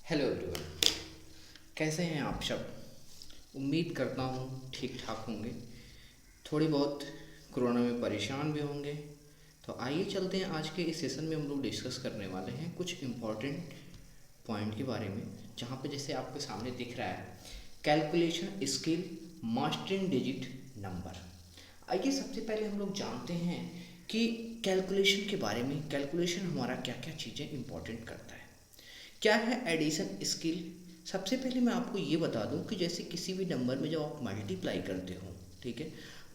Hello everyone, कैसे हैं आप सब। उम्मीद करता हूँ ठीक ठाक होंगे। थोड़ी बहुत कोरोना में परेशान भी होंगे। तो आइए चलते हैं, आज के इस सेशन में हम लोग डिस्कस करने वाले हैं कुछ इम्पोर्टेंट पॉइंट के बारे में, जहाँ पे जैसे आपके सामने दिख रहा है calculation skill mastering digit number. आइए सबसे पहले हम लोग जानते हैं कि कैलकुलेशन के बारे में, कैलकुलेशन हमारा क्या क्या चीज़ें इंपॉर्टेंट करता है। क्या है एडिशन स्किल। सबसे पहले मैं आपको ये बता दूं कि जैसे किसी भी नंबर में जब आप मल्टीप्लाई करते हो, ठीक है,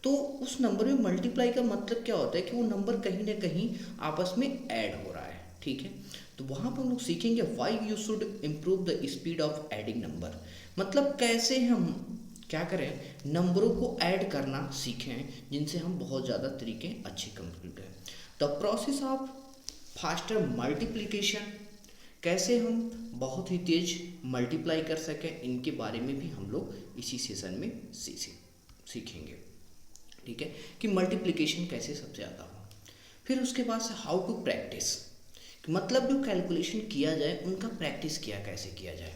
तो उस नंबर में मल्टीप्लाई का मतलब क्या होता है कि वो नंबर कहीं ना कहीं आपस में ऐड हो रहा है, ठीक है। तो वहाँ पर हम लोग सीखेंगे why you should improve the speed of adding number. मतलब कैसे हम क्या करें, नंबरों को ऐड करना सीखें जिनसे हम बहुत ज़्यादा तरीके अच्छे कंप्लीट करें। The process of faster multiplication, कैसे हम बहुत ही तेज मल्टीप्लाई कर सकें, इनके बारे में भी हम लोग इसी सेशन में सीखेंगे, ठीक है, कि मल्टीप्लिकेशन कैसे सबसे ज़्यादा हो। फिर उसके बाद से हाउ टू प्रैक्टिस, मतलब जो कैलकुलेशन किया जाए उनका प्रैक्टिस किया कैसे किया जाए।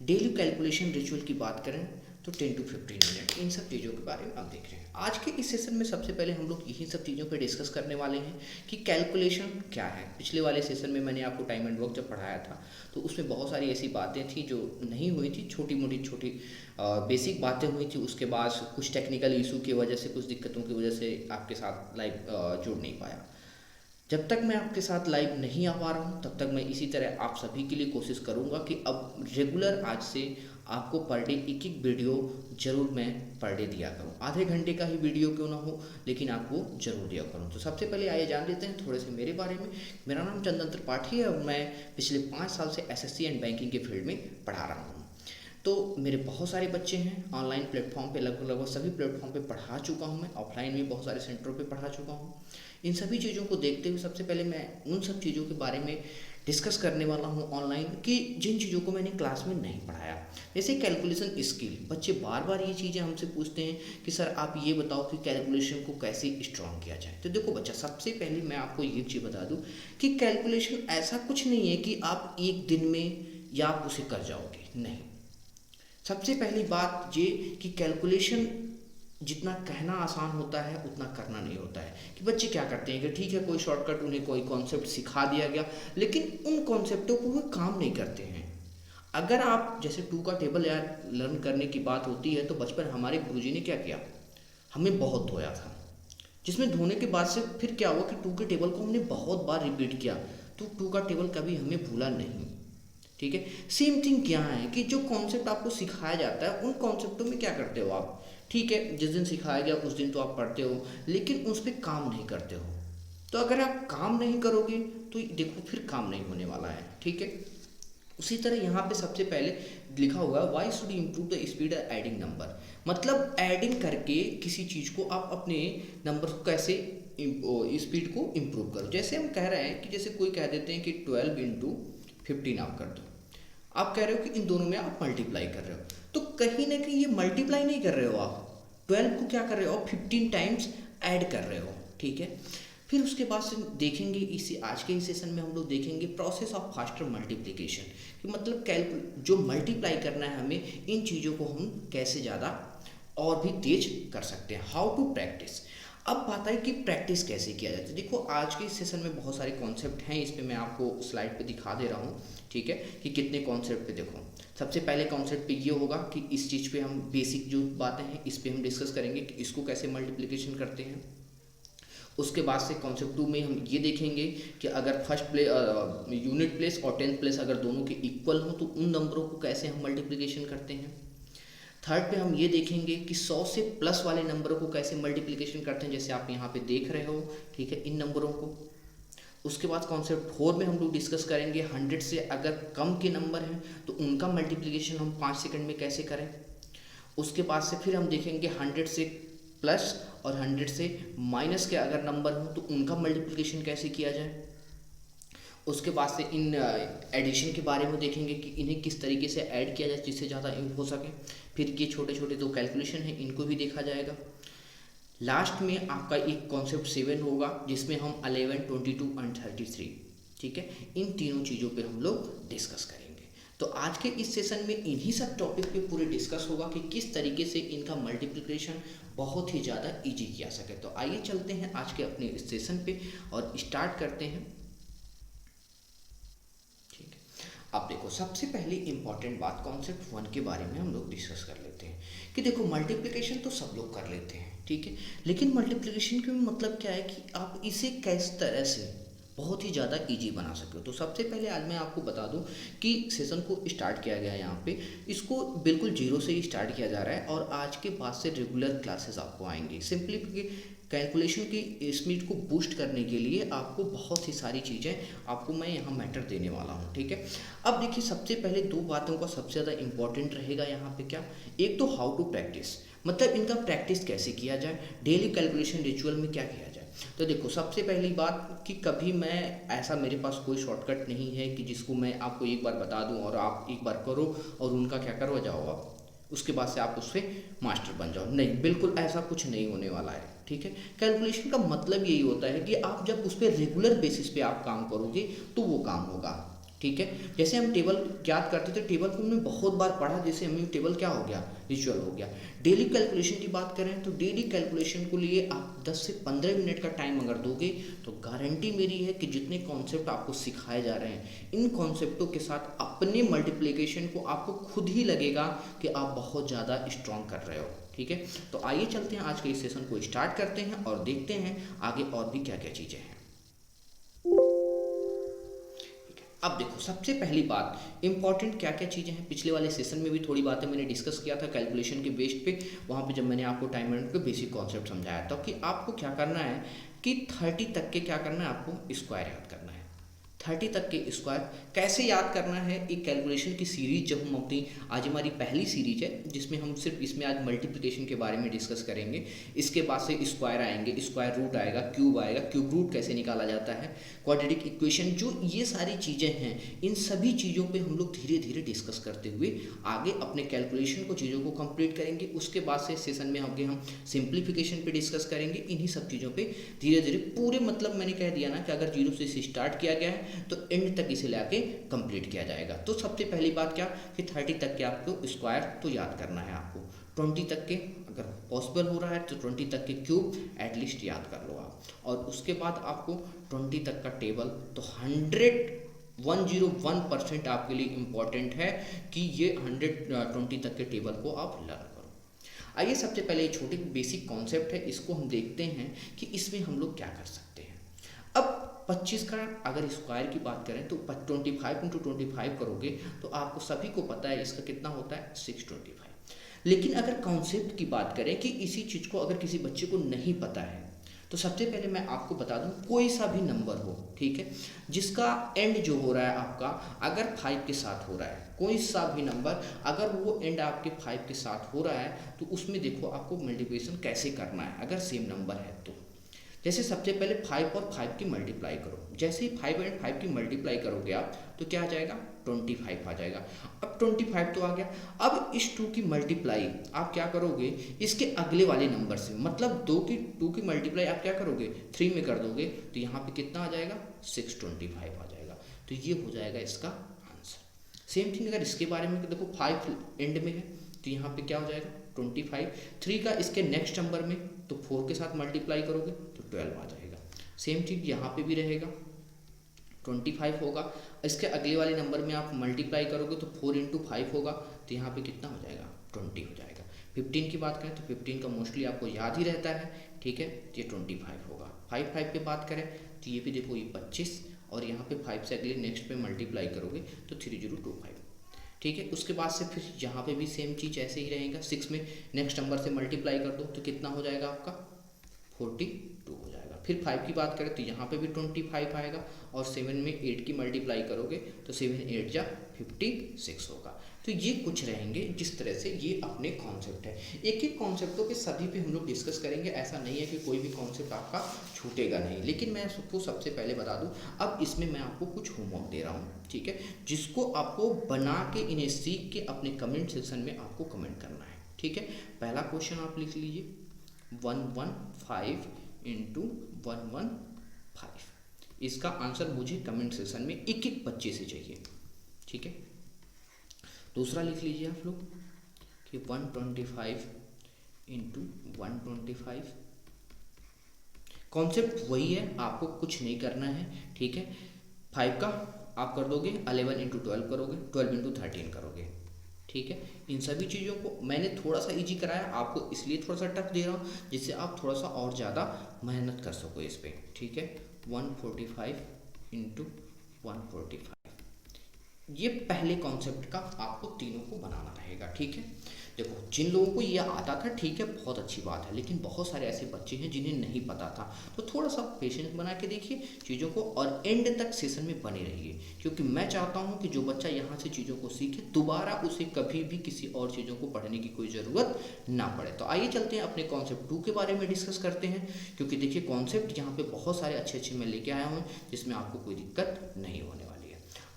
डेली कैलकुलेशन रिचुअल की बात करें तो 10 to 15 मिनट, इन सब चीज़ों के बारे में हम देख रहे हैं। आज के इस सेशन में सबसे पहले हम लोग यही सब चीज़ों पे डिस्कस करने वाले हैं कि कैलकुलेशन क्या है। पिछले वाले सेशन में मैंने आपको टाइम एंड वर्क जब पढ़ाया था तो उसमें बहुत सारी ऐसी बातें थी जो नहीं हुई थी, छोटी मोटी छोटी बेसिक बातें हुई थी। उसके बाद कुछ टेक्निकल इशू की वजह से, कुछ दिक्कतों की वजह से आपके साथ लाइव जुड़ नहीं पाया। जब तक मैं आपके साथ लाइव नहीं आ पा रहा हूँ तब तक मैं इसी तरह आप सभी के लिए कोशिश करूँगा कि अब रेगुलर आज से आपको पर डे एक एक वीडियो जरूर मैं पर डे दिया करूँ। आधे घंटे का ही वीडियो क्यों ना हो, लेकिन आपको जरूर दिया करूँ। तो सबसे पहले आइए जान लेते हैं थोड़े से मेरे बारे में। मेरा नाम चंदन त्रिपाठी है और मैं पिछले 5 साल से एसएससी एंड बैंकिंग के फील्ड में पढ़ा रहा हूँ। तो मेरे बहुत सारे बच्चे हैं ऑनलाइन प्लेटफॉर्म पे, लगभग लगभग सभी प्लेटफॉर्म पे पढ़ा चुका हूँ मैं। ऑफलाइन भी बहुत सारे सेंटरों पे पढ़ा चुका हूँ। इन सभी चीज़ों को देखते हुए सबसे पहले मैं उन सब चीज़ों के बारे में डिस्कस करने वाला हूँ ऑनलाइन, कि जिन चीज़ों को मैंने क्लास में नहीं पढ़ाया। जैसे कैलकुलेशन स्किल, बच्चे बार बार ये चीज़ें हमसे पूछते हैं कि सर आप ये बताओ कि कैलकुलेशन को कैसे स्ट्रॉन्ग किया जाए। तो देखो बच्चा, सबसे पहले मैं आपको ये चीज़ बता दूँ कि कैलकुलेशन ऐसा कुछ नहीं है कि आप एक दिन में या आप उसे कर जाओगे, नहीं। सबसे पहली बात ये कि कैलकुलेशन जितना कहना आसान होता है उतना करना नहीं होता है। कि बच्चे क्या करते हैं कि ठीक है कोई शॉर्टकट, उन्हें कोई कॉन्सेप्ट सिखा दिया गया, लेकिन उन कॉन्सेप्टों को वो काम नहीं करते हैं। अगर आप जैसे टू का टेबल यार लर्न करने की बात होती है तो बचपन हमारे गुरुजी ने क्या किया, हमें बहुत धोया था। जिसमें धोने के बाद से फिर क्या हुआ कि टू के टेबल को हमने बहुत बार रिपीट किया, तो टू का टेबल कभी हमें भूला नहीं, ठीक है। सेम थिंग क्या है कि जो कॉन्सेप्ट आपको सिखाया जाता है उन कॉन्सेप्टों में क्या करते हो आप, ठीक है, जिस दिन सिखाया गया उस दिन तो आप पढ़ते हो लेकिन उस पर काम नहीं करते हो। तो अगर आप काम नहीं करोगे तो देखो फिर काम नहीं होने वाला है, ठीक है। उसी तरह यहाँ पे सबसे पहले लिखा हुआ है why should improve the speed adding number. मतलब एडिंग करके किसी चीज़ को आप अपने नंबर को कैसे स्पीड को इम्प्रूव करो। जैसे हम कह रहे हैं कि जैसे कोई कह देते हैं कि 12 × 15 आप कर दो, आप कह रहे हो कि इन दोनों में आप मल्टीप्लाई कर रहे हो, तो कहीं ना कहीं ये मल्टीप्लाई नहीं कर रहे हो आप, 12 को क्या कर रहे हो आप 15 टाइम्स ऐड कर रहे हो, ठीक है। फिर उसके बाद से देखेंगे इसी आज के इस सेशन में हम लोग देखेंगे प्रोसेस ऑफ फास्टर मल्टीप्लिकेशन, कि मतलब जो मल्टीप्लाई करना है हमें, इन चीज़ों को हम कैसे ज़्यादा और भी तेज कर सकते हैं। How to practise. अब बात है कि प्रैक्टिस कैसे किया जाता है। देखो आज के इस सेशन में बहुत सारे कॉन्सेप्ट हैं, इस पर मैं आपको स्लाइड पे दिखा दे रहा हूँ, ठीक है, कि कितने कॉन्सेप्ट पे। देखो सबसे पहले कॉन्सेप्ट पे ये होगा कि इस चीज़ पे हम बेसिक जो बातें हैं इस पे हम डिस्कस करेंगे कि इसको कैसे मल्टीप्लिकेशन करते हैं। उसके बाद से कॉन्सेप्ट 2 में हम ये देखेंगे कि अगर यूनिट प्लेस और 10th प्लेस अगर दोनों के इक्वल हों तो उन नंबरों को कैसे हम मल्टीप्लिकेशन करते हैं। थर्ड पे हम ये देखेंगे कि 100 से प्लस वाले नंबरों को कैसे मल्टीप्लिकेशन करते हैं, जैसे आप यहाँ पे देख रहे हो, ठीक है, इन नंबरों को। उसके बाद कॉन्सेप्ट 4 में हम लोग डिस्कस करेंगे 100 से अगर कम के नंबर हैं तो उनका मल्टीप्लिकेशन हम 5 सेकंड में कैसे करें। उसके बाद से फिर हम देखेंगे 100 से प्लस और 100 से माइनस के अगर नंबर हों तो उनका मल्टीप्लिकेशन कैसे किया जाए। उसके बाद से इन एडिशन के बारे में देखेंगे कि इन्हें किस तरीके से ऐड किया जाए जिससे ज़्यादा हो सके। फिर ये छोटे छोटे दो कैलकुलेशन हैं, इनको भी देखा जाएगा। लास्ट में आपका एक कॉन्सेप्ट 7 होगा जिसमें हम 11, 22 एंड 33, ठीक है, इन तीनों चीज़ों पे हम लोग डिस्कस करेंगे। तो आज के इस सेशन में इन्हीं सब टॉपिक पे पूरे डिस्कस होगा कि किस तरीके से इनका मल्टीप्लिकेशन बहुत ही ज़्यादा इजी किया सके। तो आइए चलते हैं आज के अपने इस सेशन पे और स्टार्ट करते हैं। ठीक है, अब देखो सबसे पहले इंपॉर्टेंट बात कॉन्सेप्ट 1 के बारे में हम लोग डिस्कस कर लेते हैं कि देखो मल्टीप्लिकेशन तो सब लोग कर लेते हैं, ठीक है, लेकिन मल्टीप्लिकेशन का मतलब क्या है कि आप इसे किस तरह से बहुत ही ज़्यादा इजी बना सके हो। तो सबसे पहले आज मैं आपको बता दूं कि सेशन को स्टार्ट किया गया है यहाँ पे, इसको बिल्कुल जीरो से ही स्टार्ट किया जा रहा है और आज के बाद से रेगुलर क्लासेस आपको आएंगी। सिंपली कैलकुलेशन की स्पीड को बूस्ट करने के लिए आपको बहुत ही सारी चीज़ें आपको मैं यहाँ मैटर देने वाला हूँ, ठीक है। अब देखिए सबसे पहले दो बातों का सबसे ज़्यादा इंपॉर्टेंट रहेगा यहाँ पे क्या, एक तो हाउ टू प्रैक्टिस, मतलब इनका प्रैक्टिस कैसे किया जाए, डेली कैलकुलेशन रिचुअल में क्या किया जाए। तो देखो सबसे पहली बात कि कभी मैं ऐसा मेरे पास कोई शॉर्टकट नहीं है कि जिसको मैं आपको एक बार बता दूं और आप एक बार करो और उनका क्या करो जाओ आप उसके बाद से आप उससे मास्टर बन जाओ, नहीं, बिल्कुल ऐसा कुछ नहीं होने वाला है, ठीक है। कैलकुलेशन का मतलब यही होता है कि आप जब उस पर रेगुलर बेसिस पे आप काम करोगे तो वो काम होगा, ठीक है। जैसे हम टेबल याद करते थे, टेबल को हमने बहुत बार पढ़ा, जैसे हमें टेबल क्या हो गया, रिचुअल हो गया। डेली कैलकुलेशन की बात करें तो डेली कैलकुलेशन को लिए आप 10 से 15 मिनट का टाइम अगर दोगे तो गारंटी मेरी है कि जितने कॉन्सेप्ट आपको सिखाए जा रहे हैं इन कॉन्सेप्टों के साथ अपने मल्टीप्लिकेशन को आपको खुद ही लगेगा कि आप बहुत ज़्यादा स्ट्रॉन्ग कर रहे हो, ठीक है। तो आइए चलते हैं आज के इस सेशन को स्टार्ट करते हैं और देखते हैं आगे और भी क्या क्या चीज़ें हैं। अब देखो सबसे पहली बात इंपॉर्टेंट क्या क्या चीज़ें हैं, पिछले वाले सेशन में भी थोड़ी बातें मैंने डिस्कस किया था कैलकुलेशन के बेस पे, वहाँ पे जब मैंने आपको टाइम मैनेजमेंट के बेसिक कॉन्सेप्ट समझाया था कि आपको क्या करना है कि 30 तक के क्या करना है, आपको स्क्वायर याद करना है। 30 तक के स्क्वायर कैसे याद करना है, एक कैलकुलेशन की सीरीज जब हम अपनी आज हमारी पहली सीरीज है जिसमें हम सिर्फ इसमें आज मल्टीप्लिकेशन के बारे में डिस्कस करेंगे। इसके बाद से स्क्वायर आएंगे, स्क्वायर रूट आएगा, क्यूब रूट कैसे निकाला जाता है, क्वाड्रेटिक इक्वेशन, जो ये सारी चीज़ें हैं इन सभी चीज़ों पे हम लोग धीरे धीरे डिस्कस करते हुए आगे अपने कैलकुलेशन को चीज़ों को कंप्लीट करेंगे। उसके बाद से सेशन में आगे हम सिंप्लीफिकेशन पे डिस्कस करेंगे। इन्हीं सब चीज़ों पे धीरे धीरे पूरे, मतलब मैंने कह दिया ना कि अगर जीरो से इसे स्टार्ट किया गया है तो एंड तक इसे लाके कंप्लीट किया जाएगा। तो सबसे पहली बात क्या कि 30 तक के आपको स्क्वायर तो याद करना है, आपको 20 तक के अगर पॉसिबल हो रहा है तो 20 तक के क्यूब एटलीस्ट याद कर लो आप, और उसके बाद आपको 20 तक का टेबल तो 101% आपके लिए इम्पॉर्टेंट है कि ये 120 तक के टेबल को आप लर्न करो। आइए सबसे पहले ये छोटे बेसिक कॉन्सेप्ट है, इसको हम देखते हैं कि इसमें हम लोग क्या कर सकते हैं। अब 25 का अगर स्क्वायर की बात करें तो 25 इंटू 25 करोगे तो आपको सभी को पता है इसका कितना होता है 625। लेकिन अगर कॉन्सेप्ट की बात करें कि इसी चीज़ को अगर किसी बच्चे को नहीं पता है तो सबसे पहले मैं आपको बता दूं कोई सा भी नंबर हो, ठीक है, जिसका एंड जो हो रहा है आपका अगर 5 के साथ हो रहा है, कोई सा भी नंबर अगर वो एंड आपके 5 के साथ हो रहा है तो उसमें देखो आपको मल्टीप्लिकेशन कैसे करना है अगर सेम नंबर है तो। जैसे सबसे पहले 5 और 5 की मल्टीप्लाई करो, जैसे ही 5 एंड 5 की मल्टीप्लाई करोगे आप तो क्या आ जाएगा 25 आ जाएगा। अब 25 तो आ गया, अब इस 2 की मल्टीप्लाई आप क्या करोगे इसके अगले वाले नंबर से, मतलब 2 की मल्टीप्लाई आप क्या करोगे 3 में कर दोगे तो यहाँ पे कितना आ जाएगा 625 आ जाएगा। तो ये हो जाएगा इसका आंसर। सेम थिंग अगर इसके बारे में देखो 5 एंड में है तो यहाँ पे क्या हो जाएगा 25, 3 का इसके नेक्स्ट नंबर में तो 4 के साथ मल्टीप्लाई करोगे तो 12 आ जाएगा। सेम चीज़ यहाँ पे भी रहेगा 25 होगा, इसके अगले वाले नंबर में आप मल्टीप्लाई करोगे तो 4 इंटू 5 होगा तो यहाँ पे कितना हो जाएगा 20 हो जाएगा। 15 की बात करें तो 15 का मोस्टली आपको याद ही रहता है, ठीक है, ये 25 होगा। 5 पे बात करें तो ये भी देखो ये 25 और यहाँ पे 5 से अगले नेक्स्ट पे मल्टीप्लाई करोगे तो 3025, ठीक है। उसके बाद से फिर यहाँ पे भी सेम चीज़ ऐसे ही रहेगा, 6 में नेक्स्ट नंबर से मल्टीप्लाई कर दो तो कितना हो जाएगा आपका 42 हो जाएगा। फिर 5 की बात करें तो यहाँ पे भी 25 आएगा और 7 में 8 की मल्टीप्लाई करोगे तो 7 8 जा 56 होगा। तो ये कुछ रहेंगे जिस तरह से ये अपने कॉन्सेप्ट है। एक एक कॉन्सेप्टों पे सभी पे हम लोग डिस्कस करेंगे, ऐसा नहीं है कि कोई भी कॉन्सेप्ट आपका छूटेगा नहीं। लेकिन मैं सबको सबसे पहले बता दूं अब इसमें मैं आपको कुछ होमवर्क दे रहा हूँ, ठीक है, जिसको आपको बना के इन्हें सीख के अपने कमेंट सेक्शन में आपको कमेंट करना है, ठीक है। पहला क्वेश्चन आप लिख लीजिए 115 इंटू 115, इसका आंसर मुझे कमेंट सेक्शन में एक एक बच्चे से चाहिए, ठीक है। दूसरा लिख लीजिए आप लोग कि 125 इंटू 125। कॉन्सेप्ट वही है, आपको कुछ नहीं करना है, ठीक है। 5 का आप कर दोगे 11 इंटू 12 करोगे, 12 इंटू 13 करोगे, ठीक है। इन सभी चीज़ों को मैंने थोड़ा सा इजी कराया, आपको इसलिए थोड़ा सा टफ दे रहा हूँ जिससे आप थोड़ा सा और ज़्यादा मेहनत कर सको इस पर, ठीक है। 145 इंटू 145, ये पहले कॉन्सेप्ट का आपको तीनों को बनाना रहेगा, ठीक है। देखो जिन लोगों को ये आता था, ठीक है, बहुत अच्छी बात है, लेकिन बहुत सारे ऐसे बच्चे हैं जिन्हें नहीं पता था, तो थोड़ा सा पेशेंस बना के देखिए चीज़ों को और एंड तक सेशन में बने रहिए, क्योंकि मैं चाहता हूँ कि जो बच्चा यहाँ से चीज़ों को सीखे दोबारा उसे कभी भी किसी और चीज़ों को पढ़ने की कोई ज़रूरत ना पड़े। तो आइए चलते हैं अपने कॉन्सेप्ट 2 के बारे में डिस्कस करते हैं, क्योंकि देखिए कॉन्सेप्ट यहाँ पर बहुत सारे अच्छे अच्छे मैं लेके आया हूँ जिसमें आपको कोई दिक्कत नहीं होने वाली है।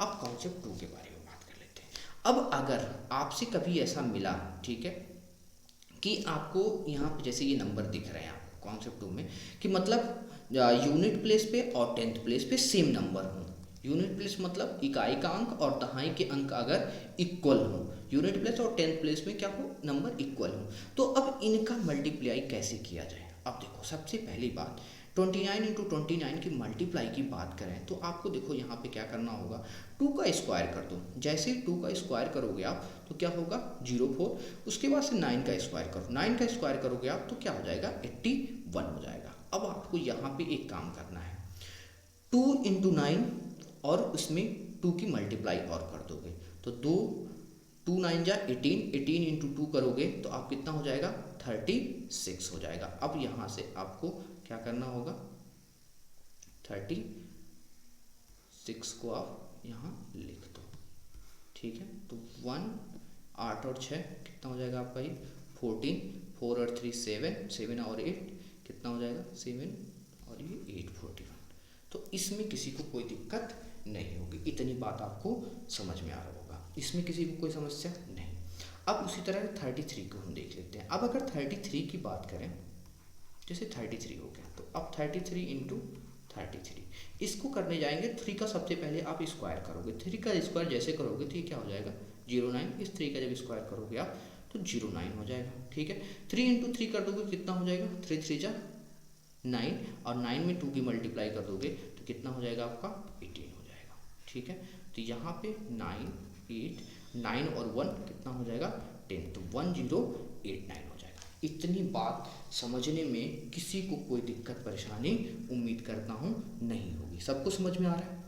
अब कॉन्सेप्ट 2 के बारे में बात कर लेते हैं। अब अगर आपसे कभी ऐसा मिला, ठीक है, कि आपको यहाँ पे जैसे ये नंबर दिख रहे हैं आपको कॉन्सेप्ट 2 में, कि मतलब यूनिट प्लेस पे और 10th प्लेस पे सेम नंबर हो। यूनिट प्लेस मतलब इकाई का अंक और दहाई के अंक अगर इक्वल हो, यूनिट प्लेस और 10th प्लेस में क्या हो, नंबर इक्वल हो। तो अब इनका मल्टीप्लाई कैसे किया जाए। अब देखो सबसे पहली बात 29 इंटू 29 की मल्टीप्लाई की बात करें तो आपको देखो यहाँ पे क्या करना होगा, 2 का स्क्वायर कर दो। जैसे 2 का स्क्वायर करोगे आप तो क्या होगा 04, उसके बाद से 9 का स्क्वायर करो, 9 का स्क्वायर करोगे आप तो क्या हो जाएगा 81 हो जाएगा। अब आपको यहाँ पे एक काम करना है, 2 इंटू 9 और उसमें 2 की मल्टीप्लाई और कर दोगे तो 2 9 जा 18, 18 इंटू 2 करोगे तो आप कितना हो जाएगा 36 हो जाएगा। अब यहाँ से आपको क्या करना होगा, 36 को आप यहाँ लिख दो, ठीक है। तो 1 8 और 6 कितना हो जाएगा आपका ये 14, 4 और 3 7, 7 और 8 कितना हो जाएगा 7 और ये 8 41। तो इसमें किसी को कोई दिक्कत नहीं होगी, इतनी बात आपको समझ में आ रहा होगा, इसमें किसी को कोई समस्या नहीं। अब उसी तरह 33 को हम देख लेते हैं। अब अगर 33 की बात करें, जैसे 33 हो गया तो अब 33 इंटू 33 इसको करने जाएंगे, 3 का सबसे पहले आप स्क्वायर करोगे, 3 का स्क्वायर जैसे करोगे तो ये क्या हो जाएगा 09, इस 3 का जब स्क्वायर करोगे आप तो 09 हो जाएगा, ठीक है। 3 इंटू 3 कर दोगे कितना हो जाएगा 3 3 जा 9 और 9 में 2 की मल्टीप्लाई कर दोगे तो कितना हो जाएगा आपका 18 हो जाएगा, ठीक है। तो यहाँ पे 9 8 9 और 1 कितना हो जाएगा 10, तो 1089 हो जाएगा। इतनी बात समझने में किसी को कोई दिक्कत परेशानी उम्मीद करता हूँ नहीं होगी, सबको समझ में आ रहा है।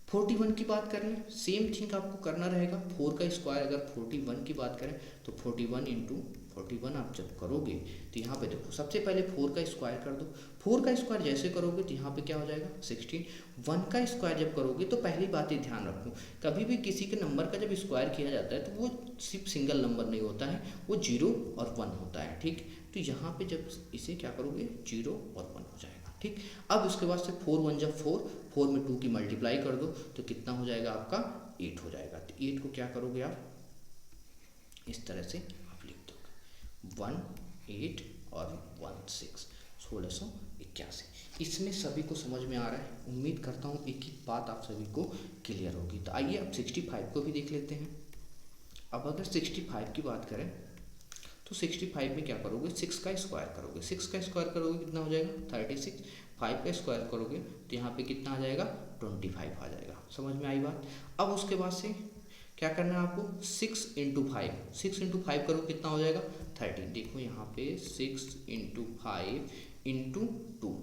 41 की बात करें सेम थिंग आपको करना रहेगा, 4 का स्क्वायर अगर 41 की बात करें तो 41 इंटू 41 आप जब करोगे तो यहाँ पे देखो सबसे पहले 4 का स्क्वायर कर दो, 4 का स्क्वायर जैसे करोगे तो यहाँ पे क्या हो जाएगा 16। 1 का स्क्वायर जब करोगे तो पहली बात ये ध्यान रखो, कभी भी किसी के नंबर का जब स्क्वायर किया जाता है तो वो सिर्फ सिंगल नंबर नहीं होता है, वो 0 और 1 होता है, ठीक। तो यहाँ पे जब इसे क्या करोगे 0 और 1 हो जाएगा, ठीक। अब उसके बाद से 4 1 जब 4, 4 में 2 की मल्टीप्लाई कर दो तो कितना हो जाएगा आपका 8 हो जाएगा। तो 8 को क्या करोगे आप इस तरह से आप लिख दोगे 1 8 और 1 6, 1681। इसमें सभी को समझ में आ रहा है, उम्मीद करता हूँ एक ही बात आप सभी को क्लियर होगी। तो आइए अब 65 को भी देख लेते हैं। अब अगर 65 की बात करें तो 65 में क्या करोगे 6 का स्क्वायर करोगे, 6 का स्क्वायर करोगे कितना हो जाएगा 36, 5 का स्क्वायर करोगे तो यहाँ पे कितना आ जाएगा 25 आ जाएगा। समझ में आई बात। अब उसके बाद से क्या करना है आपको 6 इंटू 5, 6 इंटू 5 करो कितना हो जाएगा 30। देखो यहाँ पे 6 इंटू 5 इंटू 2,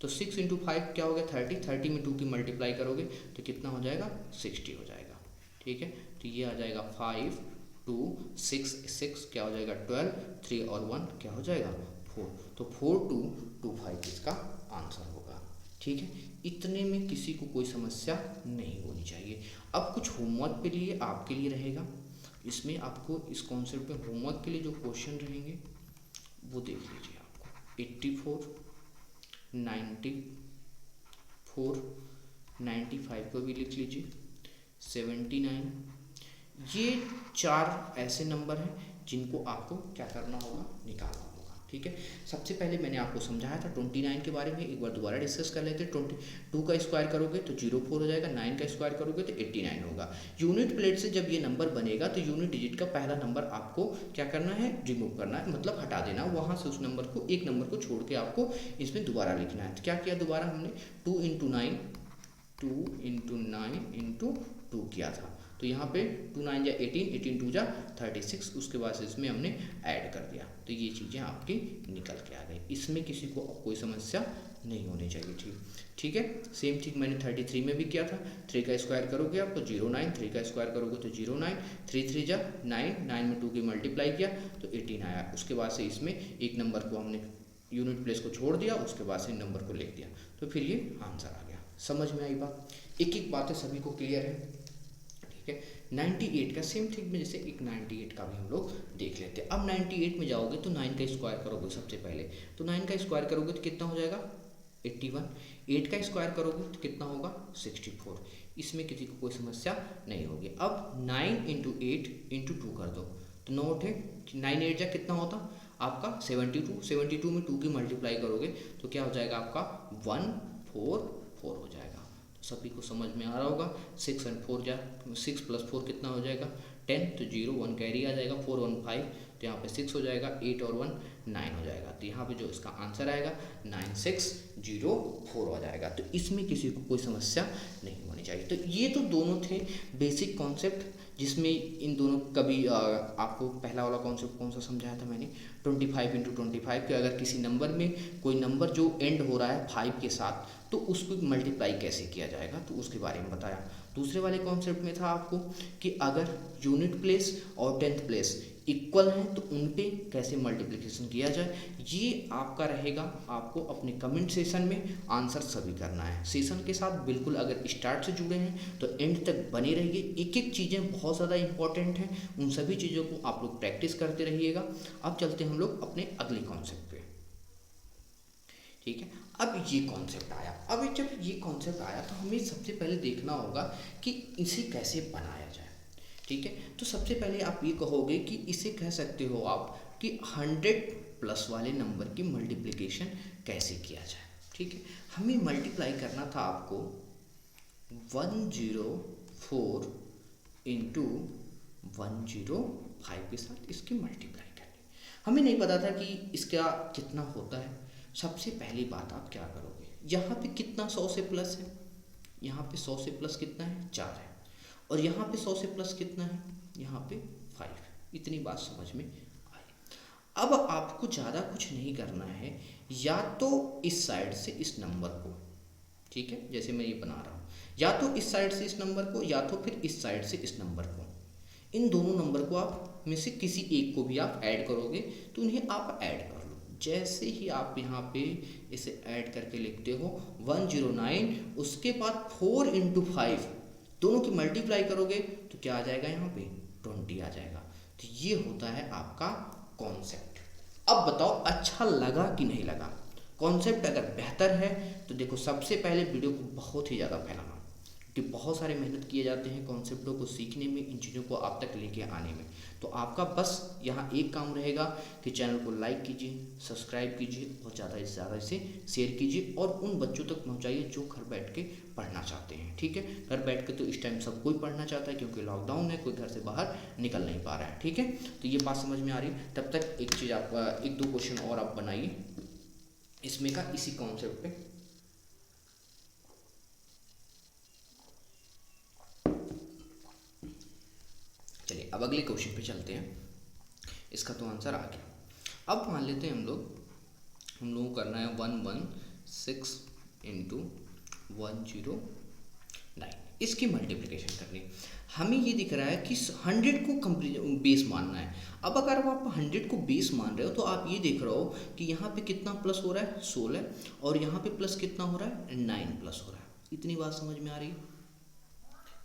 तो 6 इंटू 5 क्या हो गया 30, 30 में 2 की मल्टीप्लाई करोगे तो कितना हो जाएगा 60 हो जाएगा, ठीक है। तो ये आ जाएगा 5 2 6 6 क्या हो जाएगा 12, 3 और 1 क्या हो जाएगा 4, तो 4225 इसका आंसर होगा, ठीक है। इतने में किसी को कोई समस्या नहीं होनी चाहिए। अब कुछ होमवर्क के लिए आपके लिए रहेगा, इसमें आपको इस कॉन्सेप्ट में होमवर्क के लिए जो क्वेश्चन रहेंगे वो देख लीजिए। आपको 84 94 95 को भी लिख लीजिए, 79, ये 4 ऐसे नंबर हैं जिनको आपको क्या करना होगा निकालना होगा, ठीक है। सबसे पहले मैंने आपको समझाया था 29 के बारे में, एक बार दोबारा डिस्कस कर लेते हैं। 22 का स्क्वायर करोगे तो 04 हो जाएगा, 9 का स्क्वायर करोगे तो 89 होगा। यूनिट प्लेट से जब ये नंबर बनेगा तो यूनिट डिजिट का पहला नंबर आपको क्या करना है, रिमूव करना है, मतलब हटा देना। वहाँ से उस नंबर को, एक नंबर को छोड़ के आपको इसमें दोबारा लिखना है। तो क्या किया दोबारा हमने, 2 इंटू 9 इंटू 2 किया था। तो यहाँ पे 2 9 जा 18, 18 2 जा 36, उसके बाद से इसमें हमने ऐड कर दिया। तो ये चीज़ें आपकी निकल के आ गई। इसमें किसी को कोई समस्या नहीं होनी चाहिए थी, ठीक है। सेम चीज़ मैंने 33 में भी किया था। 3 का स्क्वायर करोगे आप तो 09, 3 का स्क्वायर करोगे तो 09, 3 3 जा 9, 9 में 2 की मल्टीप्लाई किया तो 18 आया। उसके बाद से इसमें एक नंबर को हमने यूनिट प्लेस को छोड़ दिया, उसके बाद से नंबर को लिख दिया, तो फिर ये आंसर आ गया। समझ में आई बात? एक एक बातें सभी को क्लियर है, ठीक है। 98 का सेम थिंग में, जैसे एक 98 का भी हम लोग देख लेते हैं। अब 98 में जाओगे तो 9 का स्क्वायर करोगे सबसे पहले, तो 9 का स्क्वायर करोगे तो कितना हो जाएगा 81। 8 का स्क्वायर करोगे तो कितना होगा 64। इसमें किसी को कोई समस्या नहीं होगी। अब 9 इंटू 8 इंटू 2 कर दो तो 9 उठे, 9 8 जा कितना होता आपका 72। 72 में 2 की मल्टीप्लाई करोगे तो क्या हो जाएगा आपका 144 हो जाएगा। सभी को समझ में आ रहा होगा। 6 और 4 जा 6 + 4 कितना हो जाएगा 10, तो 0 1 कैरी आ जाएगा, 4 1 5, तो यहाँ पे 6 हो जाएगा, 8 और 1 9 हो जाएगा। तो यहाँ पे जो इसका आंसर आएगा 9604 हो जाएगा। तो इसमें किसी को कोई समस्या नहीं होनी चाहिए। तो ये तो दोनों थे बेसिक कॉन्सेप्ट, जिसमें इन दोनों कभी आपको पहला वाला कॉन्सेप्ट कौन सा समझाया था मैंने, 25 इंटू 25 के अगर किसी नंबर में कोई नंबर जो एंड हो रहा है 5 के साथ तो उसको मल्टीप्लाई कैसे किया जाएगा, तो उसके बारे में बताया। दूसरे वाले कॉन्सेप्ट में था आपको कि अगर यूनिट प्लेस और 10th प्लेस इक्वल हैं तो उन पे कैसे मल्टीप्लिकेशन किया जाए। ये आपका रहेगा, आपको अपने कमेंट सेशन में आंसर सभी करना है। सेशन के साथ बिल्कुल अगर स्टार्ट से जुड़े हैं तो एंड तक बने रहिए। एक एक चीज़ें बहुत ज़्यादा इंपॉर्टेंट हैं, उन सभी चीज़ों को आप लोग प्रैक्टिस करते रहिएगा। अब चलते हैं हम लोग अपने अगले कॉन्सेप्ट पे, ठीक है। अब ये कॉन्सेप्ट आया, अब जब ये कॉन्सेप्ट आया तो हमें सबसे पहले देखना होगा कि इसे कैसे बनाया जाए, ठीक है। तो सबसे पहले आप ये कहोगे कि इसे कह सकते हो आप कि 100+ वाले नंबर की मल्टीप्लिकेशन कैसे किया जाए, ठीक है। हमें मल्टीप्लाई करना था आपको 104 इंटू 105 के साथ इसकी मल्टीप्लाई करनी। हमें नहीं पता था कि इसका कितना होता है। सबसे पहली बात आप क्या करोगे, यहाँ पे कितना 100 से प्लस है, यहाँ पे 100 से प्लस कितना है 4 है, और यहाँ पे 100 से प्लस कितना है, यहाँ पे 5। इतनी बात समझ में आई। अब आपको ज़्यादा कुछ नहीं करना है, या तो इस साइड से इस नंबर को, ठीक है, जैसे मैं ये बना रहा हूँ, या तो इस साइड से इस नंबर को, या तो फिर इस साइड से इस नंबर को। इन दोनों नंबर को आप में से किसी एक को भी आप ऐड करोगे तो उन्हें आप ऐड कर लो। जैसे ही आप यहाँ पे इसे ऐड करके लिखते हो 109, उसके बाद 4 इंटू 5 दोनों की मल्टीप्लाई करोगे तो क्या आ जाएगा, यहाँ पे 20 आ जाएगा। तो ये होता है आपका कॉन्सेप्ट। अब बताओ अच्छा लगा कि नहीं लगा। कॉन्सेप्ट अगर बेहतर है तो देखो सबसे पहले वीडियो को बहुत ही ज़्यादा फैलाना, कि बहुत सारे मेहनत किए जाते हैं कॉन्सेप्टों को सीखने में, इन चीज़ों को आप तक लेके आने में। तो आपका बस यहाँ एक काम रहेगा कि चैनल को लाइक कीजिए, सब्सक्राइब कीजिए और ज़्यादा से ज़्यादा इसे शेयर कीजिए और उन बच्चों तक पहुँचाइए जो घर बैठ के पढ़ना चाहते हैं, ठीक है। घर बैठ के तो इस टाइम सब कोई पढ़ना चाहता है, क्योंकि लॉकडाउन है, कोई घर से बाहर निकल नहीं पा रहा है, ठीक है। तो ये बात समझ में आ रही है। तब तक एक चीज़ आप 1-2 क्वेश्चन और आप बनाइए इसमें का, इसी कॉन्सेप्ट पे। चलिए अब अगले क्वेश्चन पे चलते हैं। इसका तो आंसर आ गया। अब मान लेते हैं हम लोगों को करना है 116 इंटू 109, इसकी मल्टीप्लिकेशन करनी। हमें ये दिख रहा है कि 100 को कंप्लीट बेस मानना है। अब अगर आप 100 को बेस मान रहे हो तो आप ये देख रहे हो कि यहाँ पे कितना प्लस हो रहा है 16, और यहाँ पे प्लस कितना हो रहा है 9 प्लस हो रहा है। इतनी बात समझ में आ रही है,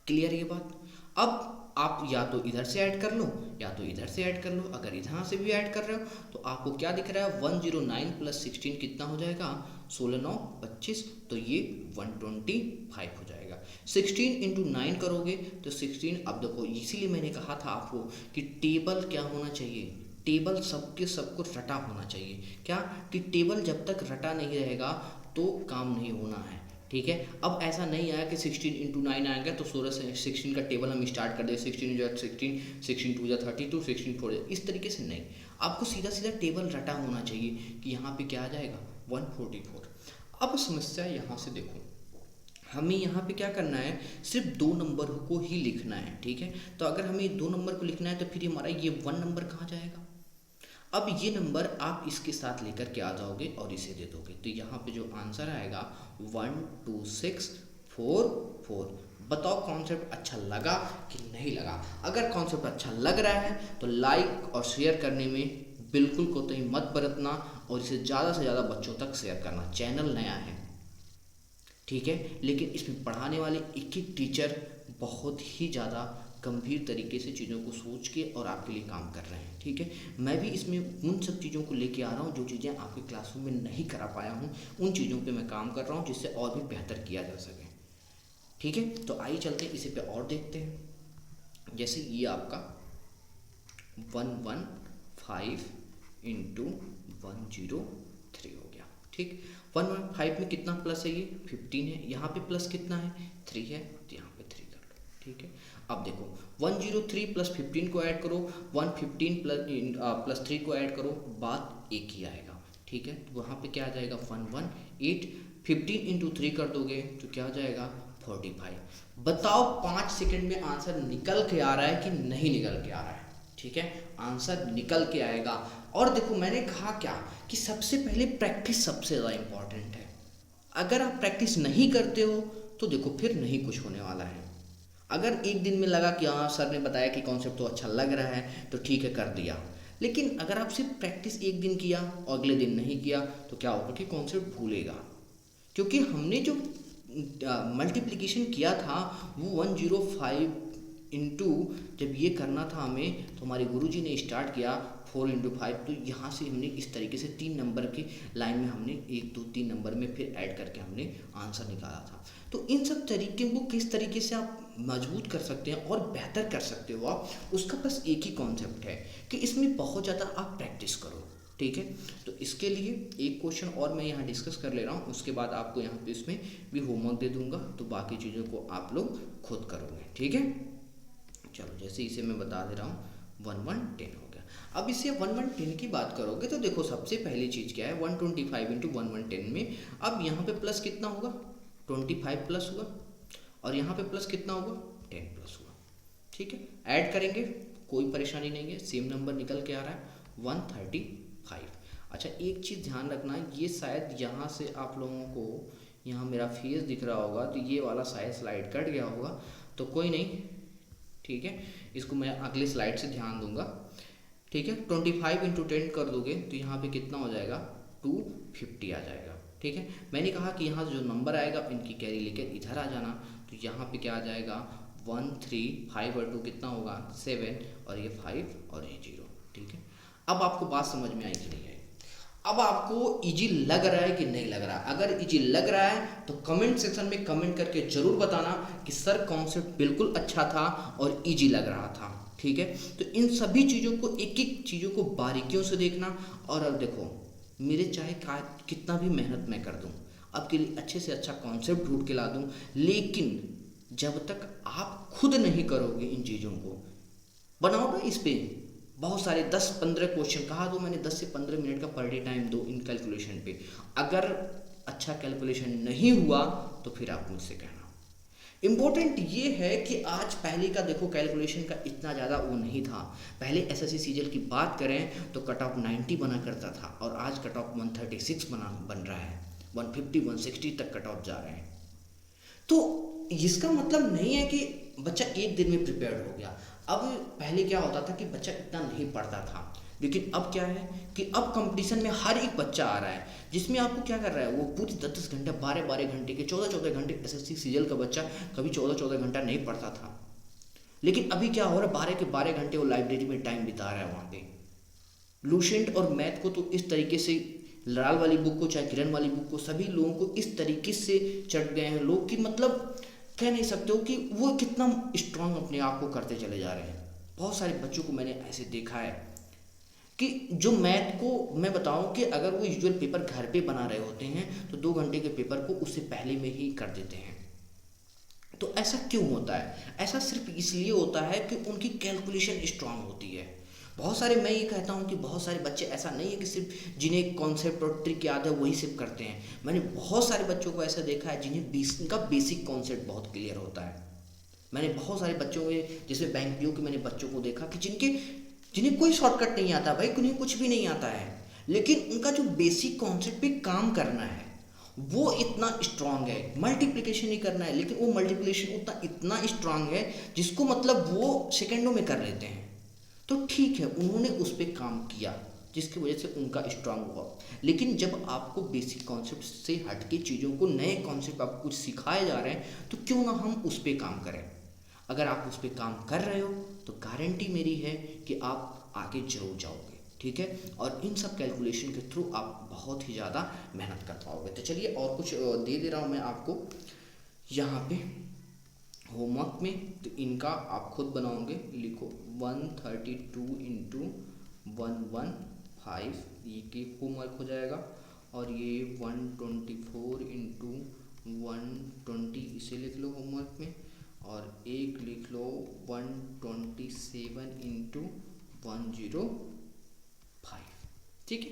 क्लियर ये बात। अब आप या तो इधर से ऐड कर लो या तो इधर से ऐड कर लो। अगर इधर से भी ऐड कर रहे हो तो आपको क्या दिख रहा है 109 प्लस 16 कितना हो जाएगा 16 9 25, तो ये 125 हो जाएगा। 16 इंटू 9 करोगे तो 16, अब देखो इसीलिए मैंने कहा था आपको कि टेबल क्या होना चाहिए, टेबल सबके सबको रटा होना चाहिए। क्या कि टेबल जब तक रटा नहीं रहेगा तो काम नहीं होना है, ठीक है। अब ऐसा नहीं आया कि 16 × 9 आएगा तो 16 से 16 का टेबल हम स्टार्ट कर दें, 16 × 16 2 32 16 4, इस तरीके से नहीं। आपको सीधा सीधा टेबल रटा होना चाहिए कि यहाँ पे क्या आ जाएगा 144। अब समस्या यहाँ से देखो, हमें यहाँ पे क्या करना है, सिर्फ 2 नंबर को ही लिखना है, ठीक है। तो अगर हमें 2 नंबर को लिखना है तो फिर हमारा ये 1 नंबर कहाँ जाएगा। अब ये नंबर आप इसके साथ लेकर के आ जाओगे और इसे दे दोगे, तो यहाँ पे जो आंसर आएगा 1 2 6 4 4। बताओ कॉन्सेप्ट अच्छा लगा कि नहीं लगा। अगर कॉन्सेप्ट अच्छा लग रहा है तो लाइक और शेयर करने में बिल्कुल कोताही मत बरतना और इसे ज़्यादा से ज़्यादा बच्चों तक शेयर करना। चैनल नया है, ठीक है, लेकिन इसमें पढ़ाने वाले एक एक टीचर बहुत ही ज़्यादा गंभीर तरीके से चीज़ों को सोच के और आपके लिए काम कर रहे हैं, ठीक है। मैं भी इसमें उन सब चीज़ों को लेके आ रहा हूँ जो चीज़ें आपके क्लासरूम में नहीं करा पाया हूँ, उन चीज़ों पे मैं काम कर रहा हूँ जिससे और भी बेहतर किया जा सके, ठीक है। तो आइए चलते हैं इसे पे और देखते हैं। जैसे ये आपका 115 × 103 हो गया, ठीक। 115 में कितना प्लस है, ये 15 है, यहाँ पे प्लस कितना है 3 है, तो यहाँ पे 3 कर लो, ठीक है। अब देखो 103 + 15 को ऐड करो, 115 + 3 को ऐड करो, बात एक ही आएगा, ठीक है। तो वहाँ पे क्या आ जाएगा 118, 15 × 3 कर दोगे तो क्या आ जाएगा 45। बताओ 5 सेकंड में आंसर निकल के आ रहा है कि नहीं निकल के आ रहा है, ठीक है। आंसर निकल के आएगा। और देखो मैंने कहा क्या कि सबसे पहले प्रैक्टिस सबसे ज़्यादा इम्पॉर्टेंट है। अगर आप प्रैक्टिस नहीं करते हो तो देखो फिर नहीं कुछ होने वाला है। अगर एक दिन में लगा कि हाँ सर ने बताया कि कॉन्सेप्ट तो अच्छा लग रहा है तो ठीक है कर दिया, लेकिन अगर आप सिर्फ प्रैक्टिस एक दिन किया और अगले दिन नहीं किया तो क्या होगा कि कॉन्सेप्ट भूलेगा। क्योंकि हमने जो मल्टीप्लिकेशन किया था वो 105 इंटू जब ये करना था हमें तो हमारे गुरुजी ने स्टार्ट किया 4 × 5, तो यहाँ से हमने इस तरीके से 3 नंबर की लाइन में हमने 1 2 3 नंबर में फिर ऐड करके हमने आंसर निकाला था। तो इन सब तरीके को किस तरीके से आप मजबूत कर सकते हैं और बेहतर कर सकते हो आप, उसका बस एक ही कॉन्सेप्ट है कि इसमें बहुत ज़्यादा आप प्रैक्टिस करो, ठीक है। तो इसके लिए एक क्वेश्चन और मैं यहाँ डिस्कस कर ले रहा हूँ, उसके बाद आपको यहाँ पे इसमें भी होमवर्क दे दूंगा, तो बाकी चीज़ों को आप लोग खुद करोगे, ठीक है। चलो जैसे इसे मैं बता दे रहा हूँ 1110 हो गया। अब इसे 1110 की बात करोगे तो देखो सबसे पहली चीज़ क्या है 125 × 1110 में, अब यहाँ पे प्लस कितना होगा 25 प्लस हुआ और यहाँ पे प्लस कितना होगा 10 प्लस हुआ, ठीक है। ऐड करेंगे कोई परेशानी नहीं है, सेम नंबर निकल के आ रहा है 135। अच्छा एक चीज़ ध्यान रखना, ये शायद यहाँ से आप लोगों को यहाँ मेरा फेस दिख रहा होगा तो ये वाला शायद स्लाइड कट गया होगा, तो कोई नहीं, ठीक है, इसको मैं अगले स्लाइड से ध्यान दूंगा, ठीक है। 25 × 10 कर दोगे तो यहाँ पे कितना हो जाएगा 250 आ जाएगा, ठीक है। मैंने कहा कि यहाँ जो नंबर आएगा इनकी कैरी लेकर इधर आ जाना, तो यहाँ पे क्या आ जाएगा 1 3 5 और 2 कितना होगा 7 और ये 5 और ये 0, ठीक है। अब आपको बात समझ में आई कि नहीं आई, अब आपको इजी लग रहा है कि नहीं लग रहा है। अगर इजी लग रहा है तो कमेंट सेक्शन में कमेंट करके जरूर बताना कि सर कॉन्सेप्ट बिल्कुल अच्छा था और इजी लग रहा था, ठीक है। तो इन सभी चीज़ों को एक एक चीज़ों को बारीकियों से देखना। और अब देखो मेरे चाहे कितना भी मेहनत मैं कर दूं आपके लिए अच्छे से अच्छा कॉन्सेप्ट ढूंढ के ला दूं, लेकिन जब तक आप खुद नहीं करोगे इन चीज़ों को, बनाओ ना इस पर बहुत सारे 10-15 क्वेश्चन, कहा तो मैंने 10 से 15 मिनट का पर डे टाइम दो इन कैलकुलेशन पे। अगर अच्छा कैलकुलेशन नहीं हुआ तो फिर आप मुझसे कहना। इम्पोर्टेंट ये है कि आज पहले का देखो कैलकुलेशन का इतना ज़्यादा वो नहीं था। पहले एसएससी सीजीएल की बात करें तो कट ऑफ 90 बना करता था और आज कट ऑफ 136 बन रहा है, 150 160 तक कट ऑफ जा रहे हैं। तो इसका मतलब नहीं है कि बच्चा एक दिन में प्रिपेयर्ड हो गया। अब पहले क्या होता था कि बच्चा इतना नहीं पढ़ता था, लेकिन अब क्या है कि अब कंपटीशन में हर एक बच्चा आ रहा है जिसमें आपको क्या कर रहा है वो पूरी 10-10 घंटे 12-12 घंटे के 14-14 घंटे एसएससी सीजीएल का बच्चा कभी 14-14 घंटा नहीं पढ़ता था, लेकिन अभी क्या हो रहा है 12 के 12 घंटे वो लाइब्रेरी में टाइम बिता रहा है वहाँ पे। लूसेंट और मैथ को तो इस तरीके से, लाल वाली बुक को चाहे किरण वाली बुक को, सभी लोगों को इस तरीके से चढ़ गए हैं लोग कि मतलब कह नहीं सकते हो कि वो कितना स्ट्रांग अपने आप को करते चले जा रहे हैं। बहुत सारे बच्चों को मैंने ऐसे देखा है कि जो मैथ को मैं बताऊं कि अगर वो यूजुअल पेपर घर पे बना रहे होते हैं तो 2 घंटे के पेपर को उससे पहले में ही कर देते हैं। तो ऐसा क्यों होता है? ऐसा सिर्फ इसलिए होता है कि उनकी कैलकुलेशन स्ट्रांग होती है। बहुत सारे, मैं ये कहता हूँ कि बहुत सारे बच्चे, ऐसा नहीं है कि सिर्फ जिन्हें कॉन्सेप्ट और ट्रिक याद है वही सिर्फ करते हैं। मैंने बहुत सारे बच्चों को ऐसा देखा है जिन्हें इनका बेसिक कॉन्सेप्ट बहुत क्लियर होता है। मैंने बहुत सारे बच्चों में, जैसे बैंक पीओ के मैंने बच्चों को देखा कि जिन्हें कोई शॉर्टकट नहीं आता भाई, उन्हें कुछ भी नहीं आता है, लेकिन उनका जो बेसिक कॉन्सेप्ट पे काम करना है वो इतना स्ट्रांग है। मल्टीप्लिकेशन ही करना है, लेकिन वो मल्टीप्लिकेशन इतना स्ट्रांग है जिसको मतलब वो सेकंडों में कर लेते हैं। तो ठीक है, उन्होंने उस पर काम किया जिसकी वजह से उनका स्ट्रांग हुआ। लेकिन जब आपको बेसिक कॉन्सेप्ट से हटके चीज़ों को, नए कॉन्सेप्ट आपको कुछ सिखाए जा रहे हैं, तो क्यों ना हम उस पर काम करें। अगर आप उस पर काम कर रहे हो तो गारंटी मेरी है कि आप आगे जरूर जाओगे, ठीक है। और इन सब कैलकुलेशन के थ्रू आप बहुत ही ज़्यादा मेहनत कर पाओगे। तो चलिए और कुछ दे रहा हूँ मैं आपको यहाँ पे होमवर्क में। तो इनका आप खुद बनाओगे, लिखो 132 इंटू 115, ये की होमवर्क हो जाएगा। और ये 124 इंटू 120, इसे लिख लो होमवर्क में। और एक लिख लो 127 इंटू 105, ठीक है।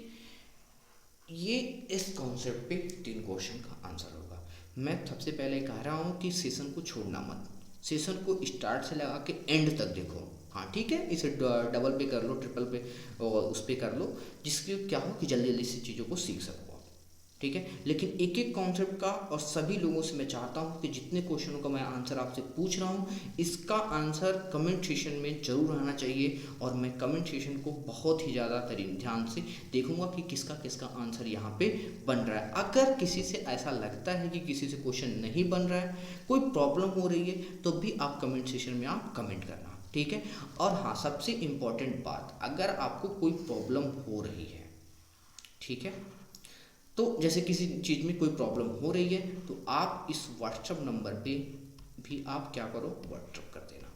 ये इस कॉन्सेप्ट पे 3 क्वेश्चन का आंसर होगा। मैं सबसे पहले कह रहा हूँ कि सेशन को छोड़ना मत, सेशन को स्टार्ट से लगा के एंड तक देखो। हाँ ठीक है, इसे डबल पे कर लो, ट्रिपल पे और उस पे कर लो, जिसकी क्या हो कि जल्दी जल्दी से चीज़ों को सीख सको, ठीक है। लेकिन एक एक कॉन्सेप्ट का, और सभी लोगों से मैं चाहता हूँ कि जितने क्वेश्चनों का मैं आंसर आपसे पूछ रहा हूँ, इसका आंसर कमेंट सेशन में जरूर आना चाहिए। और मैं कमेंट सेशन को बहुत ही ज़्यादा ध्यान से देखूंगा कि किसका किसका आंसर यहाँ पे बन रहा है। अगर किसी से ऐसा लगता है कि किसी से क्वेश्चन नहीं बन रहा है, कोई प्रॉब्लम हो रही है, तो भी आप कमेंट सेशन में आप कमेंट करना, ठीक है। और हाँ, सबसे इम्पॉर्टेंट बात, अगर आपको कोई प्रॉब्लम हो रही है, ठीक है, तो जैसे किसी चीज़ में कोई प्रॉब्लम हो रही है, तो आप इस व्हाट्सएप नंबर पे भी आप क्या करो, व्हाट्सएप कर देना।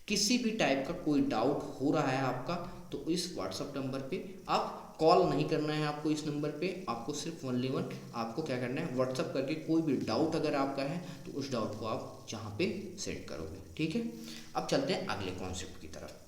किसी भी टाइप का कोई डाउट हो रहा है आपका, तो इस व्हाट्सएप नंबर पे आप कॉल नहीं करना है। आपको इस नंबर पे आपको सिर्फ ओनली वन आपको क्या करना है, व्हाट्सएप करके कोई भी डाउट अगर आपका है तो उस डाउट को आप जहाँ पे सेट करोगे, ठीक है। अब चलते हैं अगले कॉन्सेप्ट की तरफ।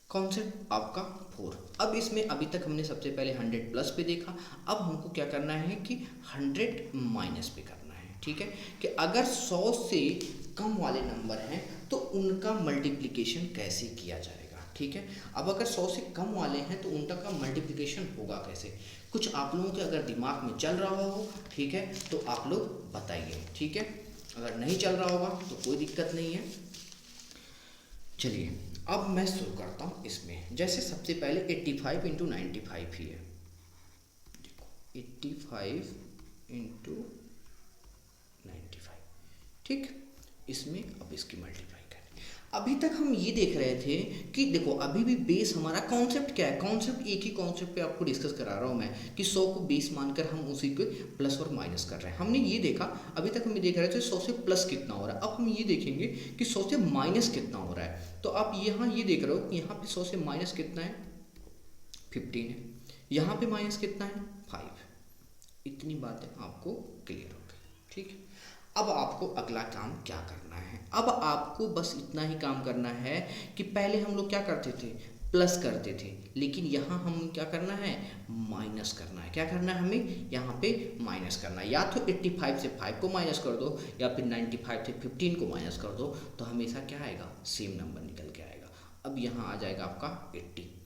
कॉन्सेप्ट आपका 4। अब इसमें अभी तक हमने सबसे पहले 100 प्लस पे देखा, अब हमको क्या करना है कि 100 माइनस पे करना है, ठीक है। कि अगर 100 से कम वाले नंबर हैं तो उनका मल्टीप्लिकेशन कैसे किया जाएगा, ठीक है। अब अगर 100 से कम वाले हैं तो उनका मल्टीप्लिकेशन होगा कैसे, कुछ आप लोगों के अगर दिमाग में चल रहा हो, ठीक है, तो आप लोग बताइए, ठीक है। अगर नहीं चल रहा होगा तो कोई दिक्कत नहीं है। चलिए अब मैं शुरू करता हूँ इसमें। जैसे सबसे पहले 85 इंटू 95 ही है, देखो 85 इंटू 95, ठीक। इसमें अब इसकी मल्टीप्लाई करें। अभी तक हम ये देख रहे थे कि देखो अभी भी बेस हमारा कॉन्सेप्ट क्या है, कॉन्सेप्ट एक ही कॉन्सेप्ट पे आपको डिस्कस करा रहा हूँ मैं कि 100 को बेस मानकर हम उसी को प्लस और माइनस कर रहे हैं। हमने ये देखा, अभी तक हम ये देख रहे थे 100 से प्लस कितना हो रहा है। अब हम ये देखेंगे कि 100 से माइनस कितना हो रहा है। तो आप यहाँ ये देख रहे हो कि यहाँ पे 100 से माइनस कितना है, 15 है। यहाँ पे माइनस कितना है, 5। इतनी बातें आपको क्लियर हो गई, ठीक है। अब आपको अगला काम क्या करना है, अब आपको बस इतना ही काम करना है कि पहले हम लोग क्या करते थे, प्लस करते थे, लेकिन यहाँ हम क्या करना है, माइनस करना है। क्या करना है हमें, यहाँ पे माइनस करना है। या तो 85 से 5 को माइनस कर दो, या फिर 95 से 15 को माइनस कर दो, तो हमेशा क्या आएगा, सेम नंबर निकल के आएगा। अब यहाँ आ जाएगा आपका 80।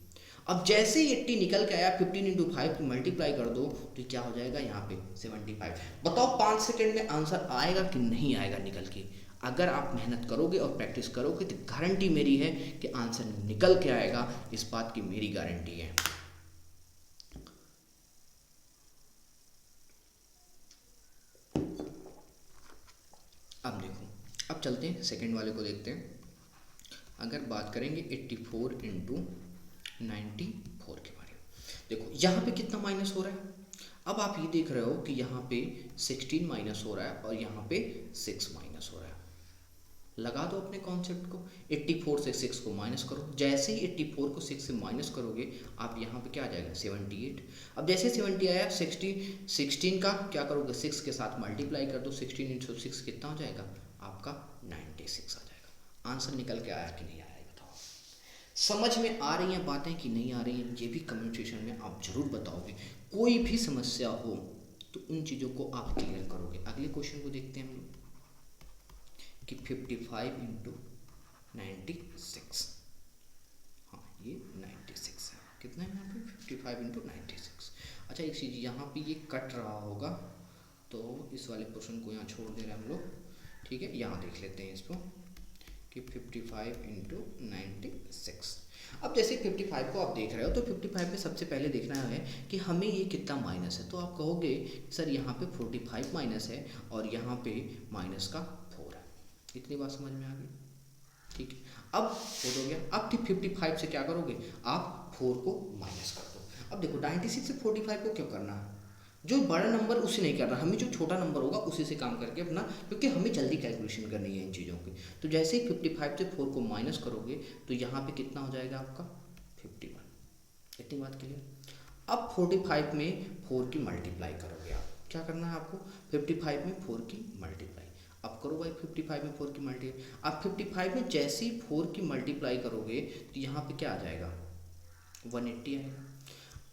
अब जैसे ही 80 निकल के आया, 15 इंटू 5 मल्टीप्लाई कर दो, तो क्या हो जाएगा यहाँ पे 75। बताओ 5 सेकेंड में आंसर आएगा कि नहीं आएगा निकल के। अगर आप मेहनत करोगे और प्रैक्टिस करोगे तो गारंटी मेरी है कि आंसर निकल के आएगा, इस बात की मेरी गारंटी है। अब देखो, अब चलते हैं सेकेंड वाले को देखते हैं। अगर बात करेंगे 84 इंटू 94 के बारे में, देखो यहाँ पे कितना माइनस हो रहा है। अब आप ये देख रहे हो कि यहाँ पे 16 माइनस हो रहा है और यहाँ पे 6 माइनस हो रहा है। लगा दो अपने कॉन्सेप्ट को। 84 से 6 को माइनस करो, जैसे ही 84 को 6 से माइनस करोगे आप यहाँ पे क्या आ जाएगा 78। अब जैसे 70 आया 16 का क्या करोगे 6 के साथ मल्टीप्लाई कर दो, 16 इंटू 6 कितना हो जाएगा आपका 96 आ जाएगा। आंसर निकल के आया कि नहीं आया बताओ। समझ में आ रही हैं बातें कि नहीं आ रही हैं, ये भी कमेंट सेक्शन में आप जरूर बताओगे। कोई भी समस्या हो तो उन चीज़ों को आप क्लियर करोगे। अगले क्वेश्चन को देखते हैं हम लोग कि 55 इंटू 96, हाँ ये 96 है। कितना है यहाँ पे 55 इंटू 96। अच्छा एक चीज़ यहाँ पे ये कट रहा होगा तो इस वाले पोर्शन को यहाँ छोड़ दे रहे हैं हम लोग, ठीक है। यहाँ देख लेते हैं इसको कि 55 इंटू 96। अब जैसे 55 को आप देख रहे हो तो 55 में सबसे पहले देखना है कि हमें ये कितना माइनस है। तो आप कहोगे सर यहाँ पे 45 माइनस है और यहाँ पे माइनस का 4 है। इतनी बात समझ में आ गई, ठीक है। अब हो गया। अब 55 से क्या करोगे आप 4 को माइनस कर दो। अब देखो 96 से 45 को क्यों करना है, जो बड़ा नंबर उसे नहीं करना, हमें जो छोटा नंबर होगा उसी से काम करके अपना, क्योंकि हमें जल्दी कैलकुलेशन करनी है इन चीज़ों की। तो जैसे ही 55 से 4 को माइनस करोगे तो यहाँ पे कितना हो जाएगा आपका 51। इतनी बात क्लियर। अब 45 में 4 की मल्टीप्लाई करोगे आप, क्या करना है आपको 55 में 4 की मल्टीप्लाई। अब करो भाई 55 में 4 की मल्टीप्लाई। अब 55 में जैसे ही 4 की मल्टीप्लाई करोगे तो यहाँ पे क्या आ जाएगा 180 आएगा।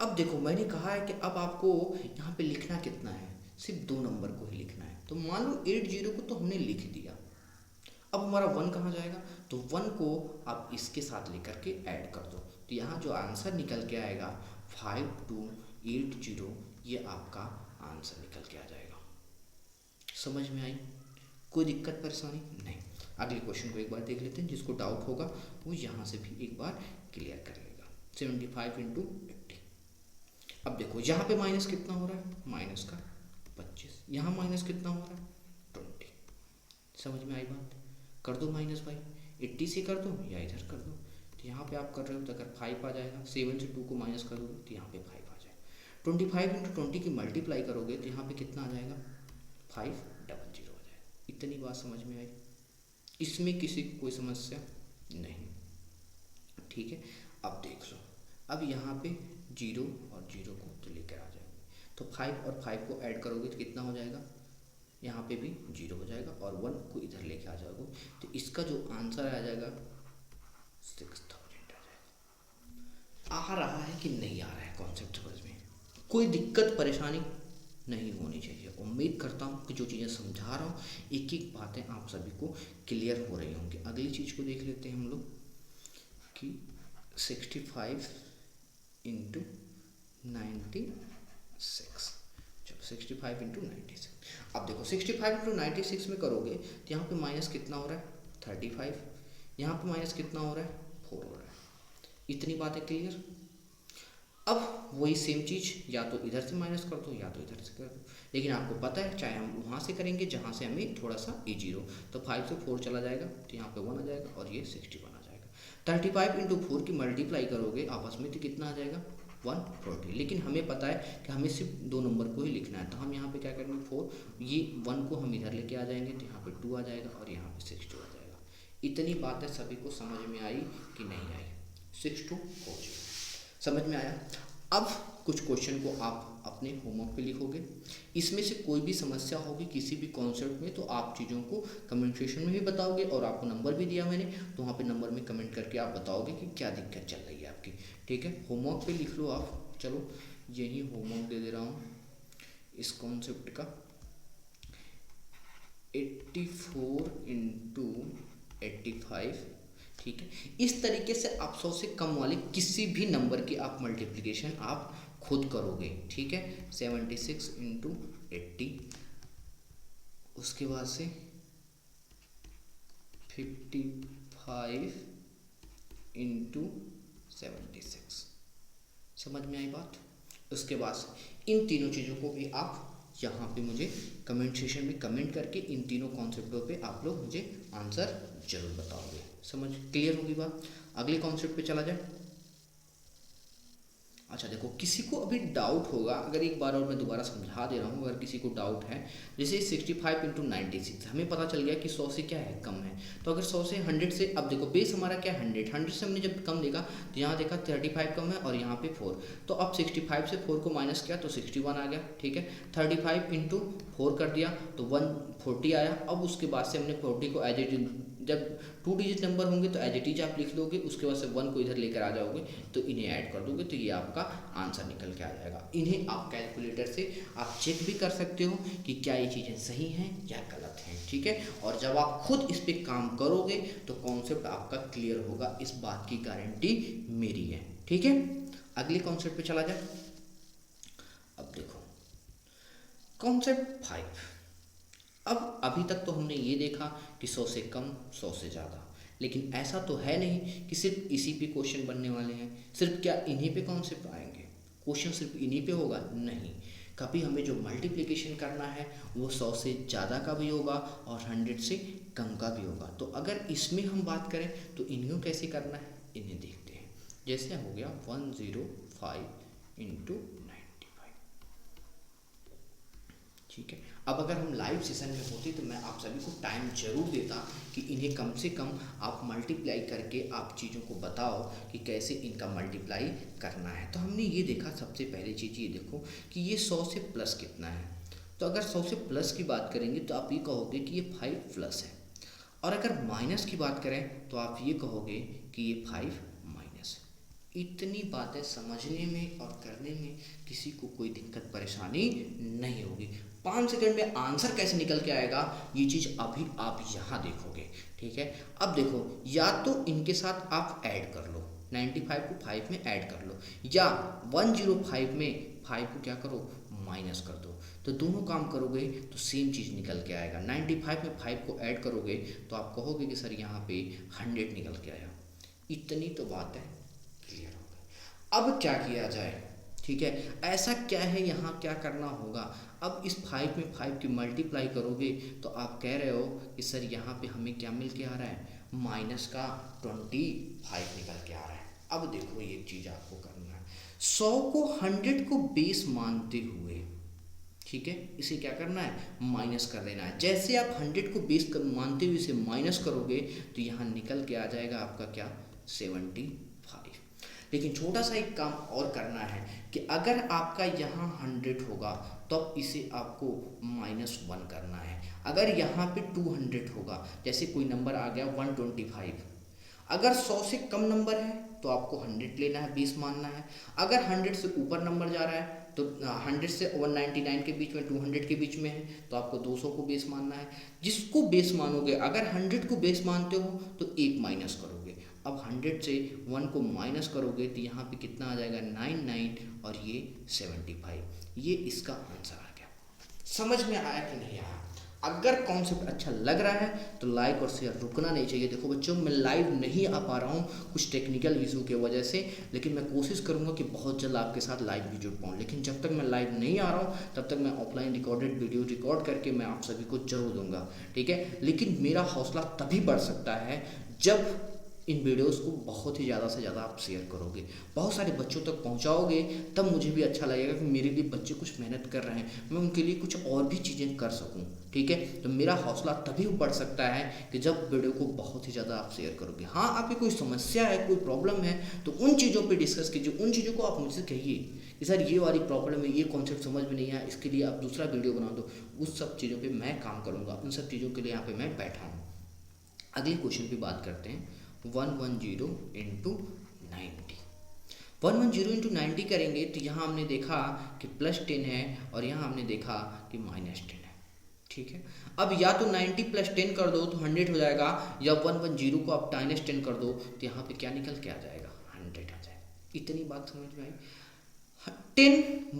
अब देखो मैंने कहा है कि अब आपको यहाँ पे लिखना कितना है, सिर्फ 2 नंबर को ही लिखना है। तो मान लो 80 को तो हमने लिख दिया, अब हमारा 1 कहाँ जाएगा, तो 1 को आप इसके साथ लेकर के ऐड कर दो। तो यहाँ जो आंसर निकल के आएगा 5280, ये आपका आंसर निकल के आ जाएगा। समझ में आई, कोई दिक्कत परेशानी नहीं। अगले क्वेश्चन को एक बार देख लेते हैं, जिसको डाउट होगा वो यहाँ से भी एक बार क्लियर कर लेगा। 75 इंटू 80। अब देखो यहाँ पे माइनस कितना हो रहा है, माइनस का 25। यहाँ माइनस कितना हो रहा है 20। समझ में आई बात, कर दो माइनस भाई, 80 से कर दो या इधर कर दो। तो यहाँ पे आप कर रहे हो तो अगर 5 आ जाएगा, 7 से 2 को माइनस कर दोगे तो यहाँ पे 5 आ जाएगा। 25 इंटू 20 की मल्टीप्लाई करोगे तो यहाँ पे कितना आ जाएगा 500 आ जाएगा। इतनी बात समझ में आई, इसमें किसी को कोई समस्या नहीं, ठीक है। अब देख लो, अब यहाँ पे 0 और 0 को तो लेकर आ जाएंगे, तो 5 और 5 को ऐड करोगे तो कितना हो जाएगा, यहाँ पे भी 0 हो जाएगा और 1 को इधर लेके आ जाओगे तो इसका जो आंसर आ जाएगा 6000 आ जाएगा। आ रहा है कि नहीं आ रहा है कॉन्सेप्ट समझ में, कोई दिक्कत परेशानी नहीं होनी चाहिए। उम्मीद करता हूँ कि जो चीज़ें समझा रहा हूँ एक एक बातें आप सभी को क्लियर हो रही होंगी। अगली चीज़ को देख लेते हैं हम लोग कि 65 इंटू 96। चलो 65 इंटू 96। अब देखो 65 इंटू 96 में करोगे तो यहाँ पे माइनस कितना हो रहा है 35, यहाँ पे माइनस कितना हो रहा है 4 हो रहा है। इतनी बात है क्लियर। अब वही सेम चीज़ या तो इधर से माइनस कर दो या तो इधर से कर दो, लेकिन आपको पता है चाहे हम वहाँ से करेंगे जहाँ से हमें थोड़ा सा इजी हो। तो 5 से 4 चला जाएगा तो यहाँ पे 1 आ जाएगा और ये 61 आ जाएगा। 35 इंटू 4 की मल्टीप्लाई करोगे आपस में तो कितना आ जाएगा 140। लेकिन हमें पता है कि हमें सिर्फ 2 नंबर को ही लिखना है, तो हम यहाँ पे क्या करेंगे 4, ये 1 को हम इधर लेके आ जाएंगे तो यहाँ पे 2 आ जाएगा और यहाँ पे 62 आ जाएगा। इतनी बातें सभी को समझ में आई कि नहीं आई, 6240 समझ में आया। अब कुछ क्वेश्चन को आप अपने होमवर्क पे लिखोगे, इसमें से कोई भी समस्या होगी किसी भी कॉन्सेप्ट में तो आप चीज़ों को कमेंट सेक्शन में भी बताओगे, और आपको नंबर भी दिया मैंने तो वहाँ पे नंबर में कमेंट करके आप बताओगे कि क्या दिक्कत चल रही है आपकी, ठीक है। होमवर्क पे लिख लो आप। चलो यही होमवर्क दे दे रहा हूँ इस कॉन्सेप्ट का, 84 इंटू 85, ठीक है। इस तरीके से आप 100 से कम वाले किसी भी नंबर की आप मल्टीप्लिकेशन आप खुद करोगे, ठीक है। 76 इंटू 80, उसके बाद से 55 इंटू 76। समझ में आई बात। उसके बाद से इन तीनों चीज़ों को भी आप यहाँ पे मुझे कमेंट सेक्शन में कमेंट करके इन तीनों कॉन्सेप्टों पे आप लोग मुझे आंसर जरूर बताओगे। समझ क्लियर होगी बात। अगले कॉन्सेप्ट पे चला जाए। अच्छा देखो, किसी को अभी डाउट होगा, अगर एक बार और मैं दोबारा समझा दे रहा हूँ, अगर किसी को डाउट है, जैसे 65 इंटू 96 हमें पता चल गया कि 100 से क्या है, कम है। तो अगर 100 से 100 से, अब देखो बेस हमारा क्या है 100, 100 से हमने जब कम देखा तो यहाँ देखा 35 कम है और यहाँ पे 4, तो अब 65 से 4 को माइनस किया तो 61 आ गया, ठीक है। 35 इंटू 4 कर दिया तो 140 आया। अब उसके बाद से हमने 40 को एज इट, जब 2 डिजिट नंबर होंगे तो एज इट इज आप लिख दोगे, उसके बाद से 1 को इधर लेकर आ जाओगे तो इन्हें ऐड कर दोगे तो ये आपका आंसर निकल के आ जाएगा। इन्हें आप कैलकुलेटर से आप चेक भी कर सकते हो कि क्या ये चीज़ें सही हैं या गलत हैं, ठीक है। और जब आप खुद इस पर काम करोगे तो कॉन्सेप्ट आपका क्लियर होगा, इस बात की गारंटी मेरी है, ठीक है। अगले कॉन्सेप्ट पे चला जाए। अब देखो कॉन्सेप्ट 5। अब अभी तक तो हमने ये देखा कि 100 से कम 100 से ज़्यादा, लेकिन ऐसा तो है नहीं कि सिर्फ इसी पे क्वेश्चन बनने वाले हैं। सिर्फ क्या इन्हीं पे कॉन्सेप्ट आएंगे, क्वेश्चन सिर्फ इन्हीं पे होगा? नहीं, कभी हमें जो मल्टीप्लिकेशन करना है वो 100 से ज़्यादा का भी होगा और 100 से कम का भी होगा। तो अगर इसमें हम बात करें तो इन्हें कैसे करना है, इन्हें देखते हैं। जैसे हो गया 105 इंटू 95, ठीक है। अब अगर हम लाइव सेशन में होते तो मैं आप सभी को टाइम जरूर देता कि इन्हें कम से कम आप मल्टीप्लाई करके आप चीज़ों को बताओ कि कैसे इनका मल्टीप्लाई करना है। तो हमने ये देखा, सबसे पहली चीज़ ये देखो कि ये 100 से प्लस कितना है। तो अगर 100 से प्लस की बात करेंगे तो आप ये कहोगे कि ये 5 प्लस है, और अगर माइनस की बात करें तो आप ये कहोगे कि ये 5 माइनस है। इतनी बातें समझने में और करने में किसी को कोई दिक्कत परेशानी नहीं होगी। 5 सेकंड में आंसर कैसे निकल के आएगा ये चीज़ अभी आप यहाँ देखोगे, ठीक है। अब देखो, या तो इनके साथ आप ऐड कर लो, 95 को 5 में ऐड कर लो, या 105 में 5 को क्या करो, माइनस कर दो। तो दोनों काम करोगे तो सेम चीज़ निकल के आएगा। 95 में 5 को ऐड करोगे तो आप कहोगे कि सर यहाँ पे 100 निकल के आया। इतनी तो बात है, क्लियर हो गई। अब क्या किया जाए, ठीक है, ऐसा क्या है यहाँ क्या करना होगा। अब इस 5 में 5 की मल्टीप्लाई करोगे तो आप कह रहे हो कि सर यहाँ पे हमें क्या मिल के आ रहा है, माइनस का 25 निकल के आ रहा है। अब देखो ये चीज़ आपको करना है, 100 को 100 को बेस मानते हुए, ठीक है, इसे क्या करना है, माइनस कर देना है। जैसे आप 100 को बेस मानते हुए इसे माइनस करोगे तो यहाँ निकल के आ जाएगा आपका क्या, 75। लेकिन छोटा सा एक काम और करना है कि अगर आपका यहाँ 100 होगा तो इसे आपको -1 करना है। अगर यहाँ पे 200 होगा, जैसे कोई नंबर आ गया 125, अगर 100 से कम नंबर है तो आपको 100 लेना है, 20 मानना है। अगर 100 से ऊपर नंबर जा रहा है तो 100 से 199 के बीच में, 200 के बीच में है तो आपको 200 को बेस मानना है। जिसको बेस मानोगे, अगर 100 को बेस मानते हो तो 1 माइनस करोगे। अब 100 से 1 को माइनस करोगे तो यहाँ पे कितना आ जाएगा, 99 और ये 75। ये इसका आंसर आ गया। समझ में आया कि नहीं आया? अगर कॉन्सेप्ट अच्छा लग रहा है तो लाइक और शेयर रुकना नहीं चाहिए। देखो बच्चों, मैं लाइव नहीं आ पा रहा हूँ कुछ टेक्निकल इशू की वजह से, लेकिन मैं कोशिश करूँगा कि बहुत जल्द आपके साथ लाइव भी जुड़ पाऊँ। लेकिन जब तक मैं लाइव नहीं आ रहा हूँ तब तक मैं ऑफलाइन रिकॉर्डेड वीडियो रिकॉर्ड करके मैं आप सभी को जरूर दूंगा, ठीक है। लेकिन मेरा हौसला तभी बढ़ सकता है जब इन वीडियोस को बहुत ही ज़्यादा से ज़्यादा आप शेयर करोगे, बहुत सारे बच्चों तक पहुंचाओगे, तब मुझे भी अच्छा लगेगा कि मेरे लिए बच्चे कुछ मेहनत कर रहे हैं, मैं उनके लिए कुछ और भी चीज़ें कर सकूं, ठीक है। तो मेरा हौसला तभी बढ़ सकता है कि जब वीडियो को बहुत ही ज़्यादा आप शेयर करोगे। हाँ, आपकी कोई समस्या है, कोई प्रॉब्लम है तो उन चीज़ों पर डिस्कस कीजिए, उन चीज़ों को आप मुझसे कहिए कि सर ये वाली प्रॉब्लम है, ये कॉन्सेप्ट समझ में नहीं आया, इसके लिए आप दूसरा वीडियो बना दो। उस सब चीज़ों पर मैं काम करूँगा, उन सब चीज़ों के लिए यहाँ पर मैं बैठा हूँ। अगले क्वेश्चन पर बात करते हैं। 110 इंटू 90, 110 इंटू 90 करेंगे तो यहाँ हमने देखा कि +10 है और यहाँ हमने देखा कि -10 है, ठीक है। अब या तो 90 + 10 कर दो तो 100 हो जाएगा, या 110 को आप -10 कर दो तो यहाँ पे क्या निकल के आ जाएगा, 100 आ जाएगा। इतनी बात समझ में आई। 10 -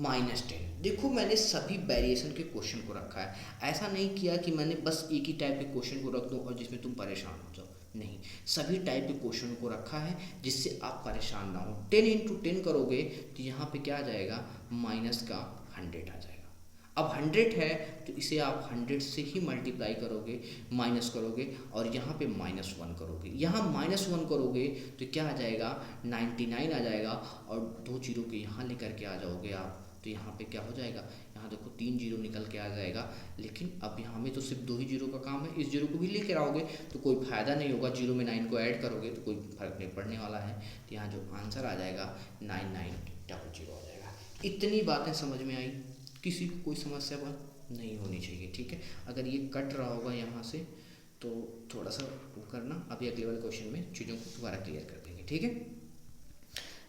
10, देखो मैंने सभी वेरिएशन के क्वेश्चन को रखा है, ऐसा नहीं किया कि मैंने बस एक ही टाइप के क्वेश्चन को रख दूँ और जिसमें तुम परेशान हो जाओ, नहीं, सभी टाइप के क्वेश्चन को रखा है जिससे आप परेशान ना हो। 10 इंटू 10 करोगे तो यहाँ पे क्या आ जाएगा, -100 आ जाएगा। अब 100 है तो इसे आप 100 से ही मल्टीप्लाई करोगे, माइनस करोगे और यहाँ पे -1 करोगे। यहाँ -1 करोगे तो क्या आ जाएगा, 99 आ जाएगा और 2 जीरो के यहाँ लेकर के आ जाओगे आप, तो यहाँ पे क्या हो जाएगा, यहाँ देखो 3 जीरो निकल के आ जाएगा। लेकिन अब यहाँ में तो सिर्फ 2 ही जीरो का काम है, इस जीरो को भी लेकर आओगे तो कोई फ़ायदा नहीं होगा, जीरो में 9 को ऐड करोगे तो कोई फर्क नहीं पड़ने वाला है। तो यहाँ जो आंसर आ जाएगा 9900 आ जाएगा। इतनी बातें समझ में आई, किसी को कोई समस्या नहीं होनी चाहिए, ठीक है। अगर ये कट रहा होगा यहाँ से तो थोड़ा सा वो करना, अभी अगले वाले क्वेश्चन में चीज़ों को दोबारा क्लियर कर देंगे, ठीक है।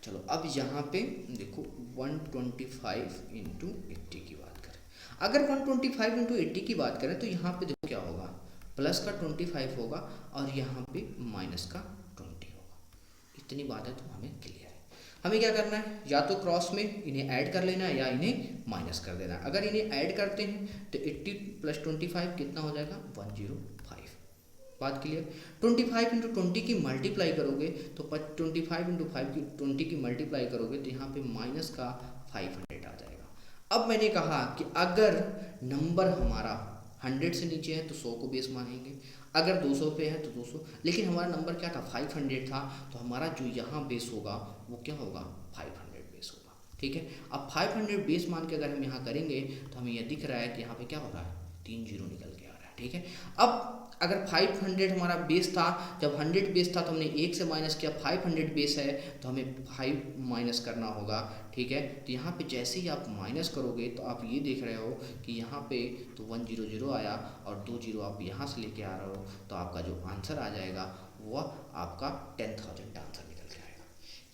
चलो अब यहाँ पे देखो 125 इंटू 80 की बात करें, अगर 125 इंटू 80 की बात करें तो यहाँ पे देखो क्या होगा, प्लस का 25 होगा और यहाँ पे माइनस का 20 होगा। इतनी बात है तो हमें क्लियर है। हमें क्या करना है, या तो क्रॉस में इन्हें ऐड कर लेना है या इन्हें माइनस कर देना है। अगर इन्हें ऐड करते हैं तो 80 प्लस 25 कितना हो जाएगा, 105। बात क्लियर। 25 इंटू 20 की मल्टीप्लाई करोगे तो 25 इंटू 5 की 20 की मल्टीप्लाई करोगे तो यहाँ पे माइनस का 500 आ जाएगा। अब मैंने कहा कि अगर नंबर हमारा 100 से नीचे है तो 100 को बेस मानेंगे, अगर 200 पे है तो 200, लेकिन हमारा नंबर क्या था, 500 था, तो हमारा जो यहाँ बेस होगा वो क्या होगा, 500 बेस होगा, ठीक है। अब 500 बेस मान के अगर हम यहाँ करेंगे तो हमें यह दिख रहा है कि यहाँ पे क्या हो रहा है, 3 जीरो निकल के आ रहा है, ठीक है। अब अगर 500 हमारा बेस था, जब 100 बेस था तो हमने 1 से माइनस किया, 500 बेस है तो हमें 5 माइनस करना होगा, ठीक है। तो यहाँ पे जैसे ही आप माइनस करोगे तो आप ये देख रहे हो कि यहाँ पे तो 100 आया और 2 जीरो आप यहाँ से लेके आ रहे हो, तो आपका जो आंसर आ जाएगा वह आपका 10,000 आंसर निकल के आएगा।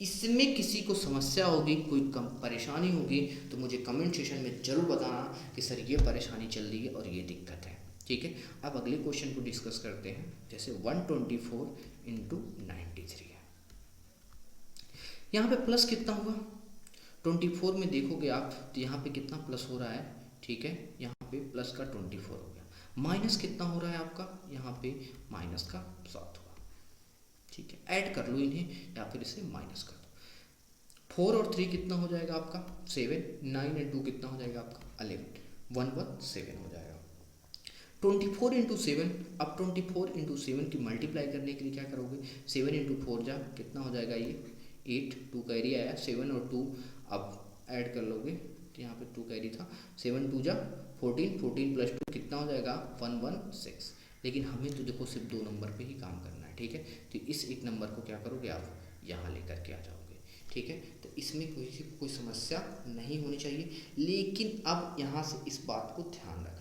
इसमें किसी को समस्या होगी, कोई कम परेशानी होगी तो मुझे कमेंट सेशन में ज़रूर बताना कि सर ये परेशानी चल रही है और ये दिक्कत है, ठीक है। अब अगले क्वेश्चन को डिस्कस करते हैं। जैसे 124 इंटू 93 है, यहाँ पे प्लस कितना होगा, 24 में देखोगे आप तो यहाँ पे कितना प्लस हो रहा है, ठीक है, यहाँ पे प्लस का 24 हो गया। माइनस कितना हो रहा है आपका, यहाँ पे माइनस का 7 हुआ, ठीक है। ऐड कर लो इन्हें या फिर इसे माइनस कर दो। 4 और 3 कितना हो जाएगा आपका 7, 9 और 2 कितना हो जाएगा आपका 11, 117 हो जाएगा। 24 इंटू 7, अब 24 इंटू 7 की मल्टीप्लाई करने के लिए क्या करोगे, 7 इंटू 4 जा कितना हो जाएगा ये 8, 2 कैरी आया, 7 और 2 अब ऐड कर लोगे तो यहाँ पे 2 कैरी था, 7 2 जा 14, 14 प्लस 2 कितना हो जाएगा 116। लेकिन हमें तो देखो सिर्फ 2 नंबर पे ही काम करना है, ठीक है। तो इस एक नंबर को क्या करोगे आप यहाँ लेकर के आ जाओगे, ठीक है। तो इसमें कोई समस्या नहीं होनी चाहिए, लेकिन अब यहाँ से इस बात को ध्यान रखना,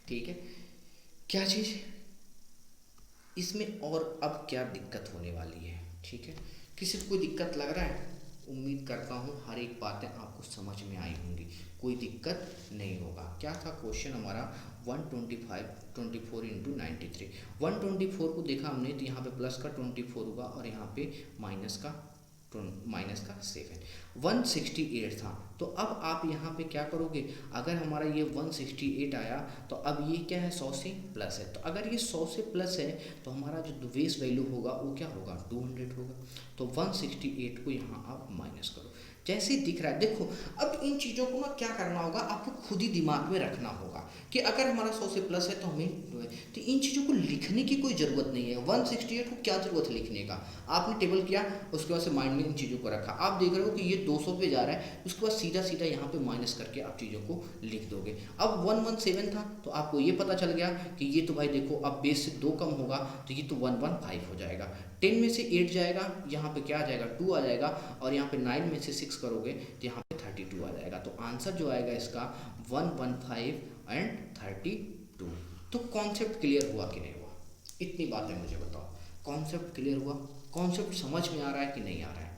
ठीक है। क्या चीज़ इसमें और अब क्या दिक्कत होने वाली है, ठीक है। किसी को कोई दिक्कत लग रहा है, उम्मीद करता हूँ हर एक बातें आपको समझ में आई होंगी, कोई दिक्कत नहीं होगा। क्या था क्वेश्चन हमारा 24 इंटू 93, 124 को देखा हमने तो यहाँ पे प्लस का 24 होगा और यहाँ पे माइनस का 7, 168 था। तो अब आप यहाँ पे क्या करोगे, अगर हमारा ये 168 आया तो अब ये क्या है 100 से प्लस है, तो अगर ये 100 से प्लस है तो हमारा जो बेस वैल्यू होगा वो क्या होगा 200 होगा। तो 168 को यहाँ आप माइनस करो, जैसे ही दिख रहा है। देखो अब इन चीज़ों को ना क्या करना होगा, आपको खुद ही दिमाग में रखना होगा कि अगर हमारा 100 से प्लस है तो हमें तो इन चीज़ों को लिखने की कोई ज़रूरत नहीं है। 168 को क्या ज़रूरत है लिखने का, आपने टेबल किया उसके बाद से माइंड में इन चीज़ों को रखा, आप देख रहे हो कि ये 200 पे जा रहा है, उसके बाद सीधा सीधा यहाँ पे माइनस करके आप चीज़ों को लिख दोगे। अब 117 था तो आपको ये पता चल गया कि ये तो भाई देखो अब बेस से 2 कम होगा तो ये तो 115 हो जाएगा। 10 में से 8 जाएगा, यहाँ पे क्या आ जाएगा 2 आ जाएगा, और यहाँ पे 9 में से 6 करोगे तो यहाँ पे 32 आ जाएगा। तो आंसर जो आएगा इसका 115 एंड 32। तो कॉन्सेप्ट क्लियर हुआ कि नहीं हुआ, इतनी बातें मुझे बताओ, कॉन्सेप्ट क्लियर हुआ, कॉन्सेप्ट समझ में आ रहा है कि नहीं आ रहा है,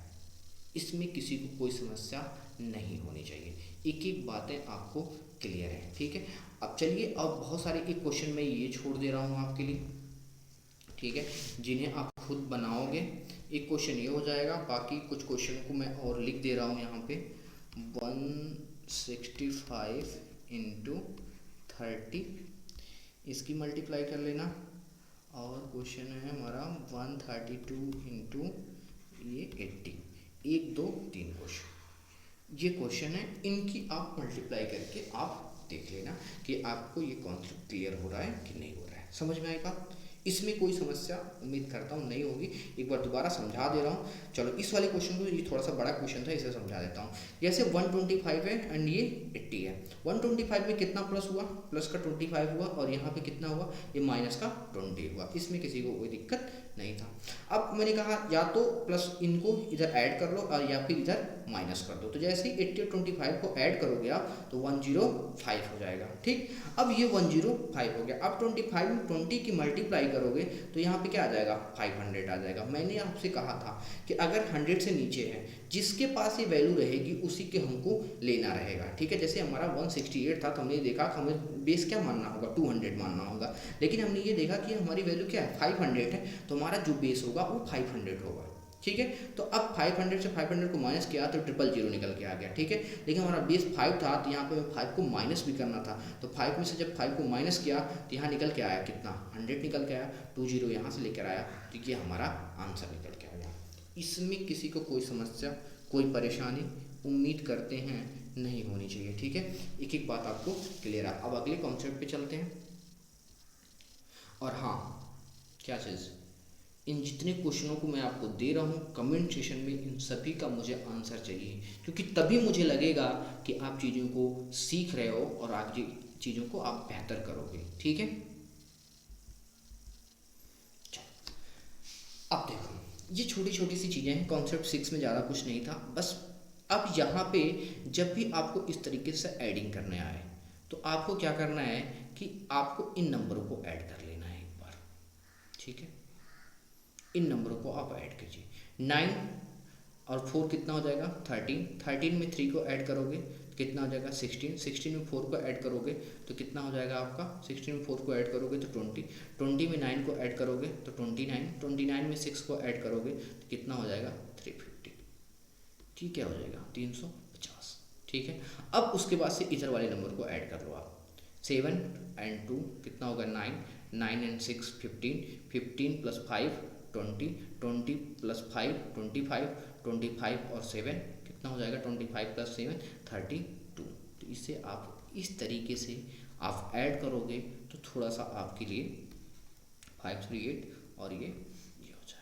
इसमें किसी को कोई समस्या नहीं होनी चाहिए, एक एक बातें आपको क्लियर है, ठीक है। अब चलिए, अब बहुत सारे एक क्वेश्चन मैं ये छोड़ दे रहा हूँ आपके लिए, ठीक है, जिन्हें आप खुद बनाओगे। एक क्वेश्चन ये हो जाएगा, बाकी कुछ क्वेश्चन को मैं और लिख दे रहा हूँ यहाँ पे। 165 इंटू 30 इसकी मल्टीप्लाई कर लेना, और क्वेश्चन है हमारा 132 इंटू ये 80, 1 2 3 क्वेश्चन। ये क्वेश्चन है, इनकी आप मल्टीप्लाई करके आप देख लेना कि आपको ये कॉन्सेप्ट क्लियर हो रहा है कि नहीं हो रहा है। समझ में आई बात? इसमें कोई समस्या उम्मीद करता हूँ नहीं होगी। एक बार दोबारा समझा दे रहा हूँ। चलो इस वाले क्वेश्चन को, ये थोड़ा सा बड़ा क्वेश्चन था, इसे समझा देता हूँ। जैसे 125 है एंड ये 80 है। 125 में कितना प्लस हुआ? प्लस का 25 हुआ, और यहाँ पे कितना हुआ? ये माइनस का 20 हुआ। इसमें किसी को कोई दिक्कत नहीं था। अब मैंने कहा या तो प्लस इनको इधर ऐड कर लो और या फिर इधर माइनस कर दो। तो जैसे ही 80 और 25 को ऐड करोगे आप तो 105 हो जाएगा। ठीक, अब ये 105 हो गया। अब 25 में 20 की मल्टीप्लाई करोगे तो यहाँ पे क्या आ जाएगा? 500 आ जाएगा। मैंने आपसे कहा था कि अगर 100 से नीचे है, जिसके पास ये वैल्यू रहेगी उसी के हमको लेना रहेगा। ठीक है, जैसे हमारा 168 था तो हमने देखा कि हमें बेस क्या मानना होगा? 200 मानना होगा। लेकिन हमने ये देखा कि हमारी वैल्यू क्या है? 500 है, तो हमारा जो बेस होगा वो 500 होगा। ठीक है, तो अब 500 से 500 को माइनस किया तो 000 निकल के आ गया। ठीक है, लेकिन हमारा बेस 5 था तो यहाँ पे 5 को माइनस भी करना था, तो 5 में से जब 5 को माइनस किया तो यहाँ निकल के आया कितना? 100 निकल के आया। 20 यहाँ से लेकर आया तो ये हमारा आंसर निकल के आया। इसमें किसी को कोई समस्या, कोई परेशानी उम्मीद करते हैं नहीं होनी चाहिए। ठीक है, एक एक बात आपको क्लियर है। अब अगले कॉन्सेप्ट पे चलते हैं। और हाँ, क्या चीज़, इन जितने क्वेश्चनों को मैं आपको दे रहा हूँ कमेंट सेशन में, इन सभी का मुझे आंसर चाहिए, क्योंकि तभी मुझे लगेगा कि आप चीज़ों को सीख रहे हो और आगे चीज़ों को आप बेहतर करोगे। ठीक है, चलो अब देखो, ये छोटी छोटी सी चीज़ें हैं। कॉन्सेप्ट 6 में ज़्यादा कुछ नहीं था। बस अब यहाँ पे जब भी आपको इस तरीके से एडिंग करने आए तो आपको क्या करना है कि आपको इन नंबरों को ऐड कर लेना है एक बार। ठीक है, इन नंबरों को आप ऐड कीजिए। 9 और 4 कितना हो जाएगा? 13। 13 में 3 को ऐड करोगे तो कितना हो जाएगा? 16। 16 में 4 को ऐड करोगे तो कितना हो जाएगा आपका? 16 में 4 को ऐड करोगे तो 20। 20 में 9 को ऐड करोगे तो 29। 29 में 6 को ऐड करोगे तो कितना हो जाएगा? 350। ठीक, क्या हो जाएगा? 350। ठीक है, अब उसके बाद से इधर वाले नंबर को ऐड कर लो आप। 7 एंड 2 कितना होगा? 9। 9 एंड 6 15। 15 प्लस 5 20। 20 प्लस 5 25। 25 और 7 कितना हो जाएगा? 25 प्लस 7 32। तो इससे आप इस तरीके से आप ऐड करोगे तो थोड़ा सा आपके लिए 538 और ये हो जाएगा।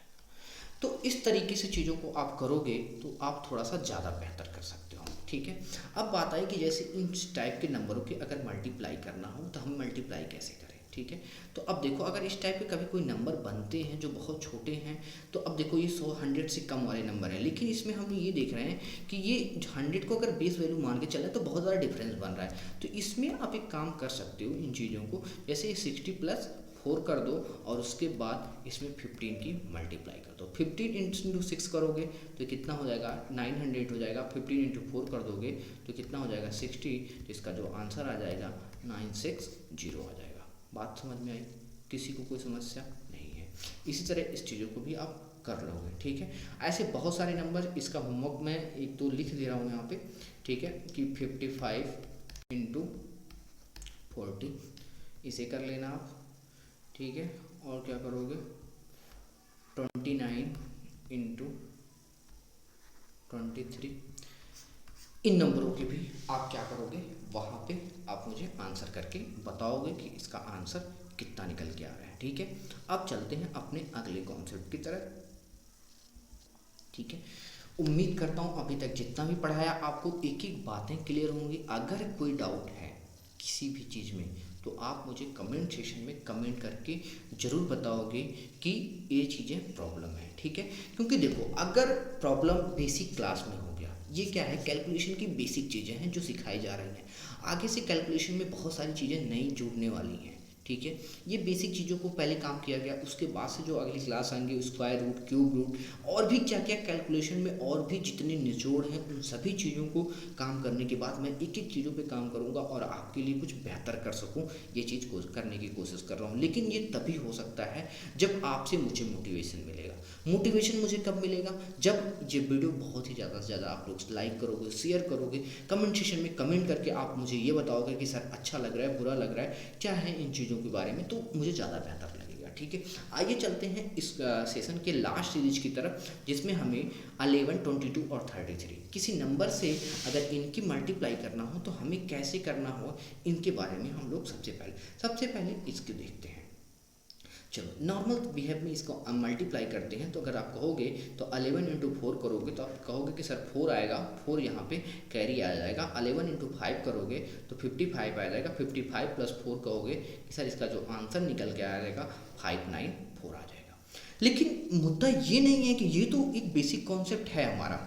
तो इस तरीके से चीज़ों को आप करोगे तो आप थोड़ा सा ज़्यादा बेहतर कर सकते हो। ठीक है, अब बात आई कि जैसे इन टाइप के नंबरों के अगर मल्टीप्लाई करना हो तो हम मल्टीप्लाई कैसे करें। ठीक है, तो अब देखो, अगर इस टाइप के कभी कोई नंबर बनते हैं जो बहुत छोटे हैं, तो अब देखो ये 100 से कम वाले नंबर है, लेकिन इसमें हम ये देख रहे हैं कि ये 100 को अगर बेस वैल्यू मान के चले तो बहुत ज़्यादा डिफरेंस बन रहा है। तो इसमें आप एक काम कर सकते हो इन चीज़ों को, जैसे 60 प्लस 4 कर दो और उसके बाद इसमें 15 की मल्टीप्लाई कर दो। 15 इंटू 6 करोगे तो कितना हो जाएगा? 900 हो जाएगा। 15 इंटू 4 कर दोगे तो कितना हो जाएगा? 60। तो इसका जो आंसर आ जाएगा 960 आ जाएगा। बात समझ में आई? किसी को कोई समस्या नहीं है। इसी तरह इस चीज़ों को भी आप कर लोगे। ठीक है, ऐसे बहुत सारे नंबर, इसका होमवर्क मैं एक तो लिख दे रहा हूँ यहाँ पे। ठीक है, कि 55 इंटू 40 इसे कर लेना आप। ठीक है, और क्या करोगे? 29 इंटू 23। इन नंबरों के भी आप क्या करोगे? वहाँ पे आप मुझे आंसर करके बताओगे कि इसका आंसर कितना निकल के आ रहा है। ठीक है, अब चलते हैं अपने अगले कॉन्सेप्ट की तरफ। ठीक है, उम्मीद करता हूँ अभी तक जितना भी पढ़ाया आपको एक एक बातें क्लियर होंगी। अगर कोई डाउट है किसी भी चीज़ में तो आप मुझे कमेंट सेशन में कमेंट करके ज़रूर बताओगे कि ये चीज़ें प्रॉब्लम है। ठीक है, क्योंकि देखो, अगर प्रॉब्लम बेसिक क्लास में हो गया, ये क्या है? कैलकुलेशन की बेसिक चीज़ें हैं जो सिखाई जा रही हैं। आगे से कैलकुलेशन में बहुत सारी चीज़ें नई जुड़ने वाली हैं। ठीक है, ये बेसिक चीज़ों को पहले काम किया गया, उसके बाद से जो अगली क्लास आएंगे स्क्वायर रूट, क्यूब रूट और भी क्या क्या कैलकुलेशन में और भी जितने निचोड़ हैं, उन सभी चीज़ों को काम करने के बाद मैं एक एक चीज़ों पे काम करूँगा और आपके लिए कुछ बेहतर कर सकूँ, ये चीज़ को करने की कोशिश कर रहा हूँ। लेकिन ये तभी हो सकता है जब आपसे मुझे मोटिवेशन मिलेगा। मोटिवेशन मुझे कब मिलेगा? जब ये वीडियो बहुत ही ज़्यादा से ज़्यादा आप लोग लाइक करोगे, शेयर करोगे, कमेंट सेक्शन में कमेंट करके आप मुझे ये बताओगे कि सर अच्छा लग रहा है, बुरा लग रहा है, क्या है इन चीज़ों के बारे में, तो मुझे ज़्यादा बेहतर लगेगा। ठीक है। आइए चलते हैं इस सेशन के लास्ट सीरीज की तरफ, जिसमें हमें 11, 22 और 33 किसी नंबर से अगर इनकी मल्टीप्लाई करना हो तो हमें कैसे करना हो, इनके बारे में हम लोग सबसे पहले इसको देखते हैं। चलो नॉर्मल बिहेव में इसको मल्टीप्लाई करते हैं। तो अगर आप कहोगे तो 11 इंटू 4 करोगे तो आप कहोगे कि सर 4 आएगा, 4 यहाँ पे कैरी आ जाएगा। 11 इंटू 5 करोगे तो 55 आ जाएगा। 55 प्लस 4 कहोगे कि सर इसका जो आंसर निकल के आ जाएगा 594 आ जाएगा। लेकिन मुद्दा ये नहीं है कि ये तो एक बेसिक कॉन्सेप्ट है हमारा,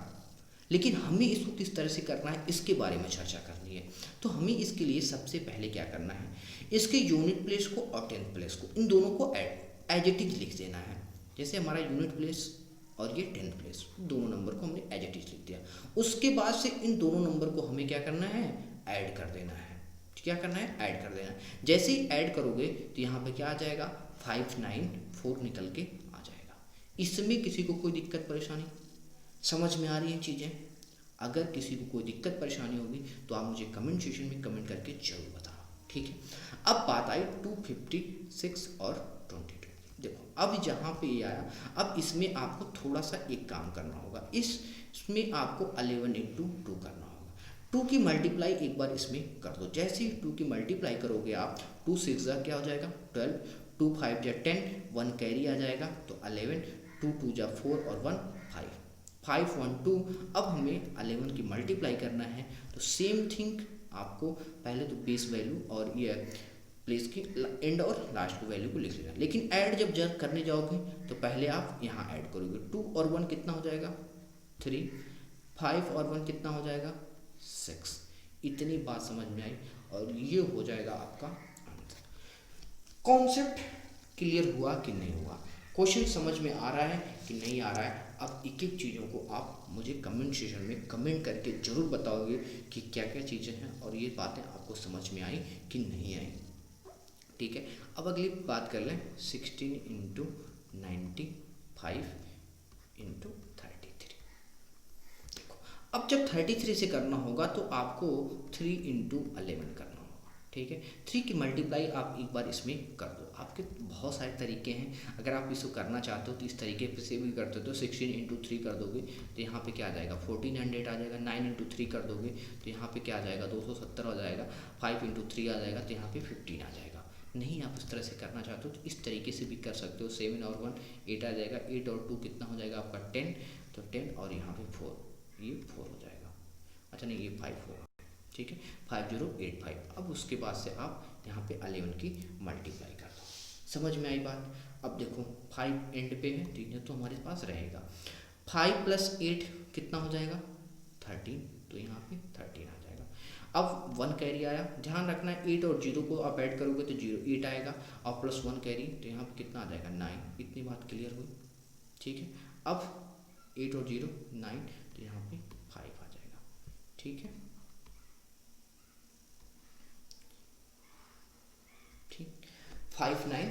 लेकिन हमें इसको किस तरह से करना है इसके बारे में चर्चा करनी है। तो हमें इसके लिए सबसे पहले क्या करना है, इसके यूनिट प्लेस को और टेंथ प्लेस को, इन दोनों को एज इट इज लिख देना है। जैसे हमारा यूनिट प्लेस और ये टेंथ प्लेस, दोनों नंबर को हमने एज इट इज लिख दिया। उसके बाद से इन दोनों नंबर को हमें क्या करना है, ऐड कर देना है। क्या करना है, ऐड कर देना है। जैसे ही ऐड करोगे तो यहाँ पे क्या आ जाएगा, 594 निकल के आ जाएगा। इसमें किसी को कोई दिक्कत परेशानी, समझ में आ रही हैं चीज़ें? अगर किसी को कोई दिक्कत परेशानी होगी तो आप मुझे कमेंट सेक्शन में कमेंट करके जरूर बताना, ठीक है। अब बात आई 256 और 22। देखो अब जहाँ पे ये आया, अब इसमें आपको थोड़ा सा एक काम करना होगा। इसमें आपको 11 इंटू 2 करना होगा। 2 की मल्टीप्लाई एक बार इसमें कर दो। जैसे ही 2 की मल्टीप्लाई करोगे आप, 2 6 जा क्या हो जाएगा 12, 2 5 जा 10, 1 कैरी आ जाएगा तो 11, 2 2 जा 4 और 1 5, 5 1 2। अब हमें 11 की मल्टीप्लाई करना है तो सेम थिंग आपको पहले तो बेस वैल्यू और ये प्लेस की एंड और लास्ट की वैल्यू को लिख लेना। लेकिन ऐड जब करने जाओगे तो पहले आप यहाँ ऐड करोगे। 2 और 1 कितना हो जाएगा 3, 5 और 1 कितना हो जाएगा 6। इतनी बात समझ में आई और ये हो जाएगा आपका आंसर। कॉन्सेप्ट क्लियर हुआ कि नहीं हुआ, क्वेश्चन समझ में आ रहा है कि नहीं आ रहा है? अब एक एक चीज़ों को आप मुझे कमेंट सेक्शन में कमेंट करके ज़रूर बताओगे कि क्या क्या चीज़ें हैं और ये बातें आपको समझ में आई कि नहीं आई, ठीक है। अब अगली बात कर लें 16 इंटू 95 इंटू 33। देखो अब जब 33 से करना होगा तो आपको 3 इंटू 11 करना होगा, ठीक है। 3 की मल्टीप्लाई आप एक बार इसमें कर दो। आपके बहुत सारे तरीके हैं, अगर आप इसको करना चाहते हो तो इस तरीके से भी करते हो। तो 16 इंटू 3 कर दोगे तो यहाँ पे क्या आ जाएगा 1400 आ जाएगा। 9 इंटू 3 कर दोगे तो यहाँ पे क्या आ जाएगा 270 हो जाएगा। 5 इंटू 3 आ जाएगा तो यहाँ पे 15 आ जाएगा। नहीं आप इस तरह से करना चाहते हो तो इस तरीके से भी कर सकते हो। 7 और 1 8 आ जाएगा। 8 और 2 कितना हो जाएगा आपका 10, तो 10 और यहाँ पे 4, ये 4 हो जाएगा। अच्छा नहीं, ये 5 होगा, ठीक है। 5085। अब उसके बाद से आप यहाँ पे 11 की मल्टीप्लाई कर दो। समझ में आई बात? अब देखो 5 एंड पे है तो ये तो हमारे पास रहेगा। 5 प्लस 8 कितना हो जाएगा 13, तो यहाँ पे 13 आ जाएगा। अब 1 कैरी आया, ध्यान रखना है 8 और 0 को आप ऐड करोगे तो 8 आएगा और प्लस 1 कैरी तो यहाँ पे कितना आ जाएगा 9। इतनी बात क्लियर हुई, ठीक है। अब 8 और 0 9 तो यहाँ पे 5 आ जाएगा, ठीक है। ठीक 5 9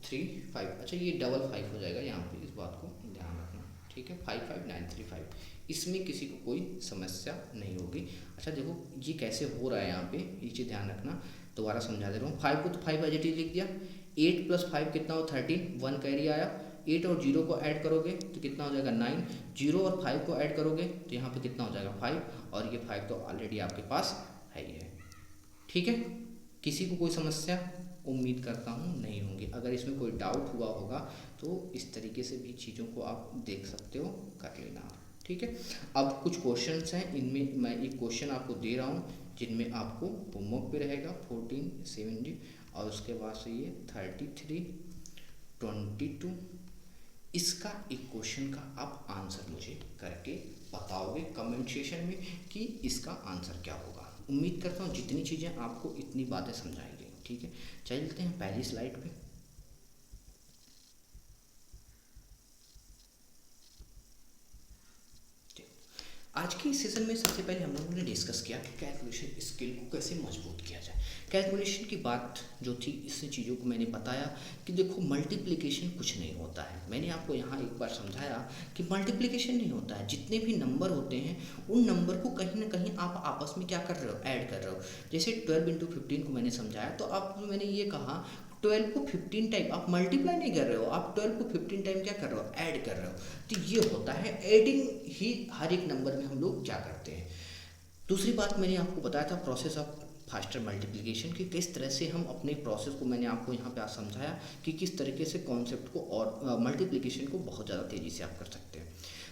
3 5। अच्छा ये डबल 5 हो जाएगा, यहाँ पे इस बात को ध्यान रखना, ठीक है। 5 5 9 3 5, इसमें किसी को कोई समस्या नहीं होगी। अच्छा देखो ये कैसे हो रहा है, यहाँ पे ये चीज़ ध्यान रखना, दोबारा समझा दे रहा हूँ। 5 को तो 5 एज इट इज लिख दिया। 8 प्लस 5 कितना हो 13, 1 कैरी आया। 8 और 0 को ऐड करोगे तो कितना हो जाएगा 9। 0 और 5 को ऐड करोगे तो यहाँ पे कितना हो जाएगा 5, और ये 5 तो ऑलरेडी आपके पास है ही है, ठीक है। किसी को कोई समस्या उम्मीद करता हूँ नहीं होंगी। अगर इसमें कोई डाउट हुआ होगा तो इस तरीके से भी चीज़ों को आप देख सकते हो, कर लेना, ठीक है। अब कुछ क्वेश्चंस हैं, इनमें मैं एक क्वेश्चन आपको दे रहा हूँ जिनमें आपको होमवर्क पे रहेगा 14 70 और उसके बाद से ये 33 22। इसका एक क्वेश्चन का आप आंसर मुझे करके बताओगे कमेंट सेक्शन में कि इसका आंसर क्या होगा। उम्मीद करता हूँ जितनी चीज़ें आपको इतनी बातें समझाएंगे, ठीक है। चलते हैं पहली स्लाइड पे। आज के इस सेशन में सबसे पहले हम लोगों ने डिस्कस किया कि कैलकुलेशन स्किल को कैसे मजबूत किया जाए। कैलकुलेशन की बात जो थी, इससे चीज़ों को मैंने बताया कि देखो मल्टीप्लिकेशन कुछ नहीं होता है। मैंने आपको यहाँ एक बार समझाया कि मल्टीप्लिकेशन नहीं होता है। जितने भी नंबर होते हैं उन नंबर को कहीं ना कहीं आप आपस में क्या कर रहे हो, ऐड कर रहे हो। जैसे 12 इंटू 15 को मैंने समझाया तो आप मैंने ये कहा 12 को 15 टाइम आप मल्टीप्लाई नहीं कर रहे हो, आप 12 को 15 टाइम क्या कर रहे हो, ऐड कर रहे हो। तो ये होता है एडिंग ही हर एक नंबर में हम लोग क्या करते हैं। दूसरी बात मैंने आपको बताया था प्रोसेस ऑफ फास्टर मल्टीप्लिकेशन की, किस तरह से हम अपने प्रोसेस को, मैंने आपको यहाँ पे आज समझाया कि किस तरीके से कॉन्सेप्ट को और मल्टीप्लिकेशन को बहुत ज़्यादा तेज़ी से आप कर सकते हैं।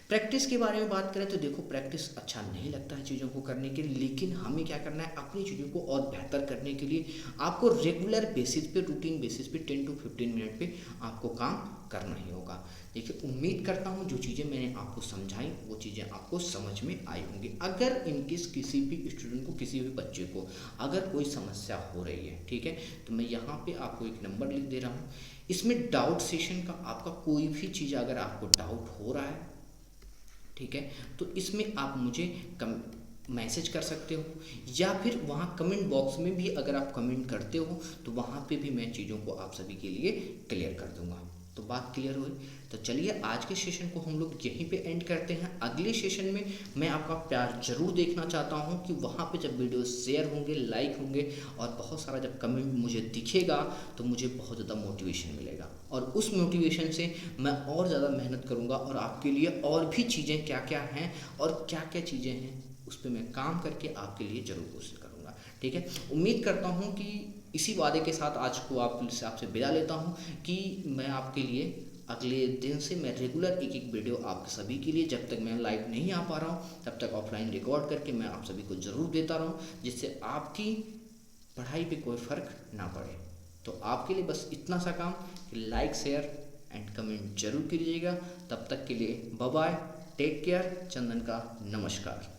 प्रैक्टिस के बारे में बात करें तो देखो, प्रैक्टिस अच्छा नहीं लगता है चीज़ों को करने के लिए, लेकिन हमें क्या करना है, अपनी चीज़ों को और बेहतर करने के लिए आपको रेगुलर बेसिस पे, रूटीन बेसिस पे 10 to 15 मिनट पे आपको काम करना ही होगा। देखिए, उम्मीद करता हूँ जो चीज़ें मैंने आपको समझाई वो चीज़ें आपको समझ में आई होंगी। अगर इनकेस किसी भी स्टूडेंट को, किसी भी बच्चे को अगर कोई समस्या हो रही है, ठीक है, तो मैं यहाँ पे आपको एक नंबर लिख दे रहा हूँ। इसमें डाउट सेशन का आपका कोई भी चीज़ अगर आपको डाउट हो रहा है, ठीक है, तो इसमें आप मुझे मैसेज कर सकते हो, या फिर वहाँ कमेंट बॉक्स में भी अगर आप कमेंट करते हो तो वहाँ पे भी मैं चीज़ों को आप सभी के लिए क्लियर कर दूंगा। तो बात क्लियर हुई। तो चलिए आज के सेशन को हम लोग यहीं पे एंड करते हैं। अगले सेशन में मैं आपका प्यार जरूर देखना चाहता हूं कि वहाँ पे जब वीडियो शेयर होंगे, लाइक होंगे और बहुत सारा जब कमेंट मुझे दिखेगा तो मुझे बहुत ज़्यादा मोटिवेशन मिलेगा, और उस मोटिवेशन से मैं और ज़्यादा मेहनत करूँगा और आपके लिए और भी चीज़ें क्या क्या हैं और क्या क्या चीज़ें हैं उस पर मैं काम करके आपके लिए ज़रूर कोशिश करूँगा। ठीक है, उम्मीद करता हूँ कि इसी वादे के साथ आज को आपसे विदा लेता हूँ कि मैं आपके लिए अगले दिन से मैं रेगुलर एक एक वीडियो आप सभी के लिए, जब तक मैं लाइव नहीं आ पा रहा हूँ तब तक ऑफलाइन रिकॉर्ड करके मैं आप सभी को ज़रूर देता रहूँ, जिससे आपकी पढ़ाई पे कोई फ़र्क ना पड़े। तो आपके लिए बस इतना सा काम कि लाइक, शेयर एंड कमेंट जरूर कीजिएगा। तब तक के लिए बाय बाय, टेक केयर, चंदन का नमस्कार।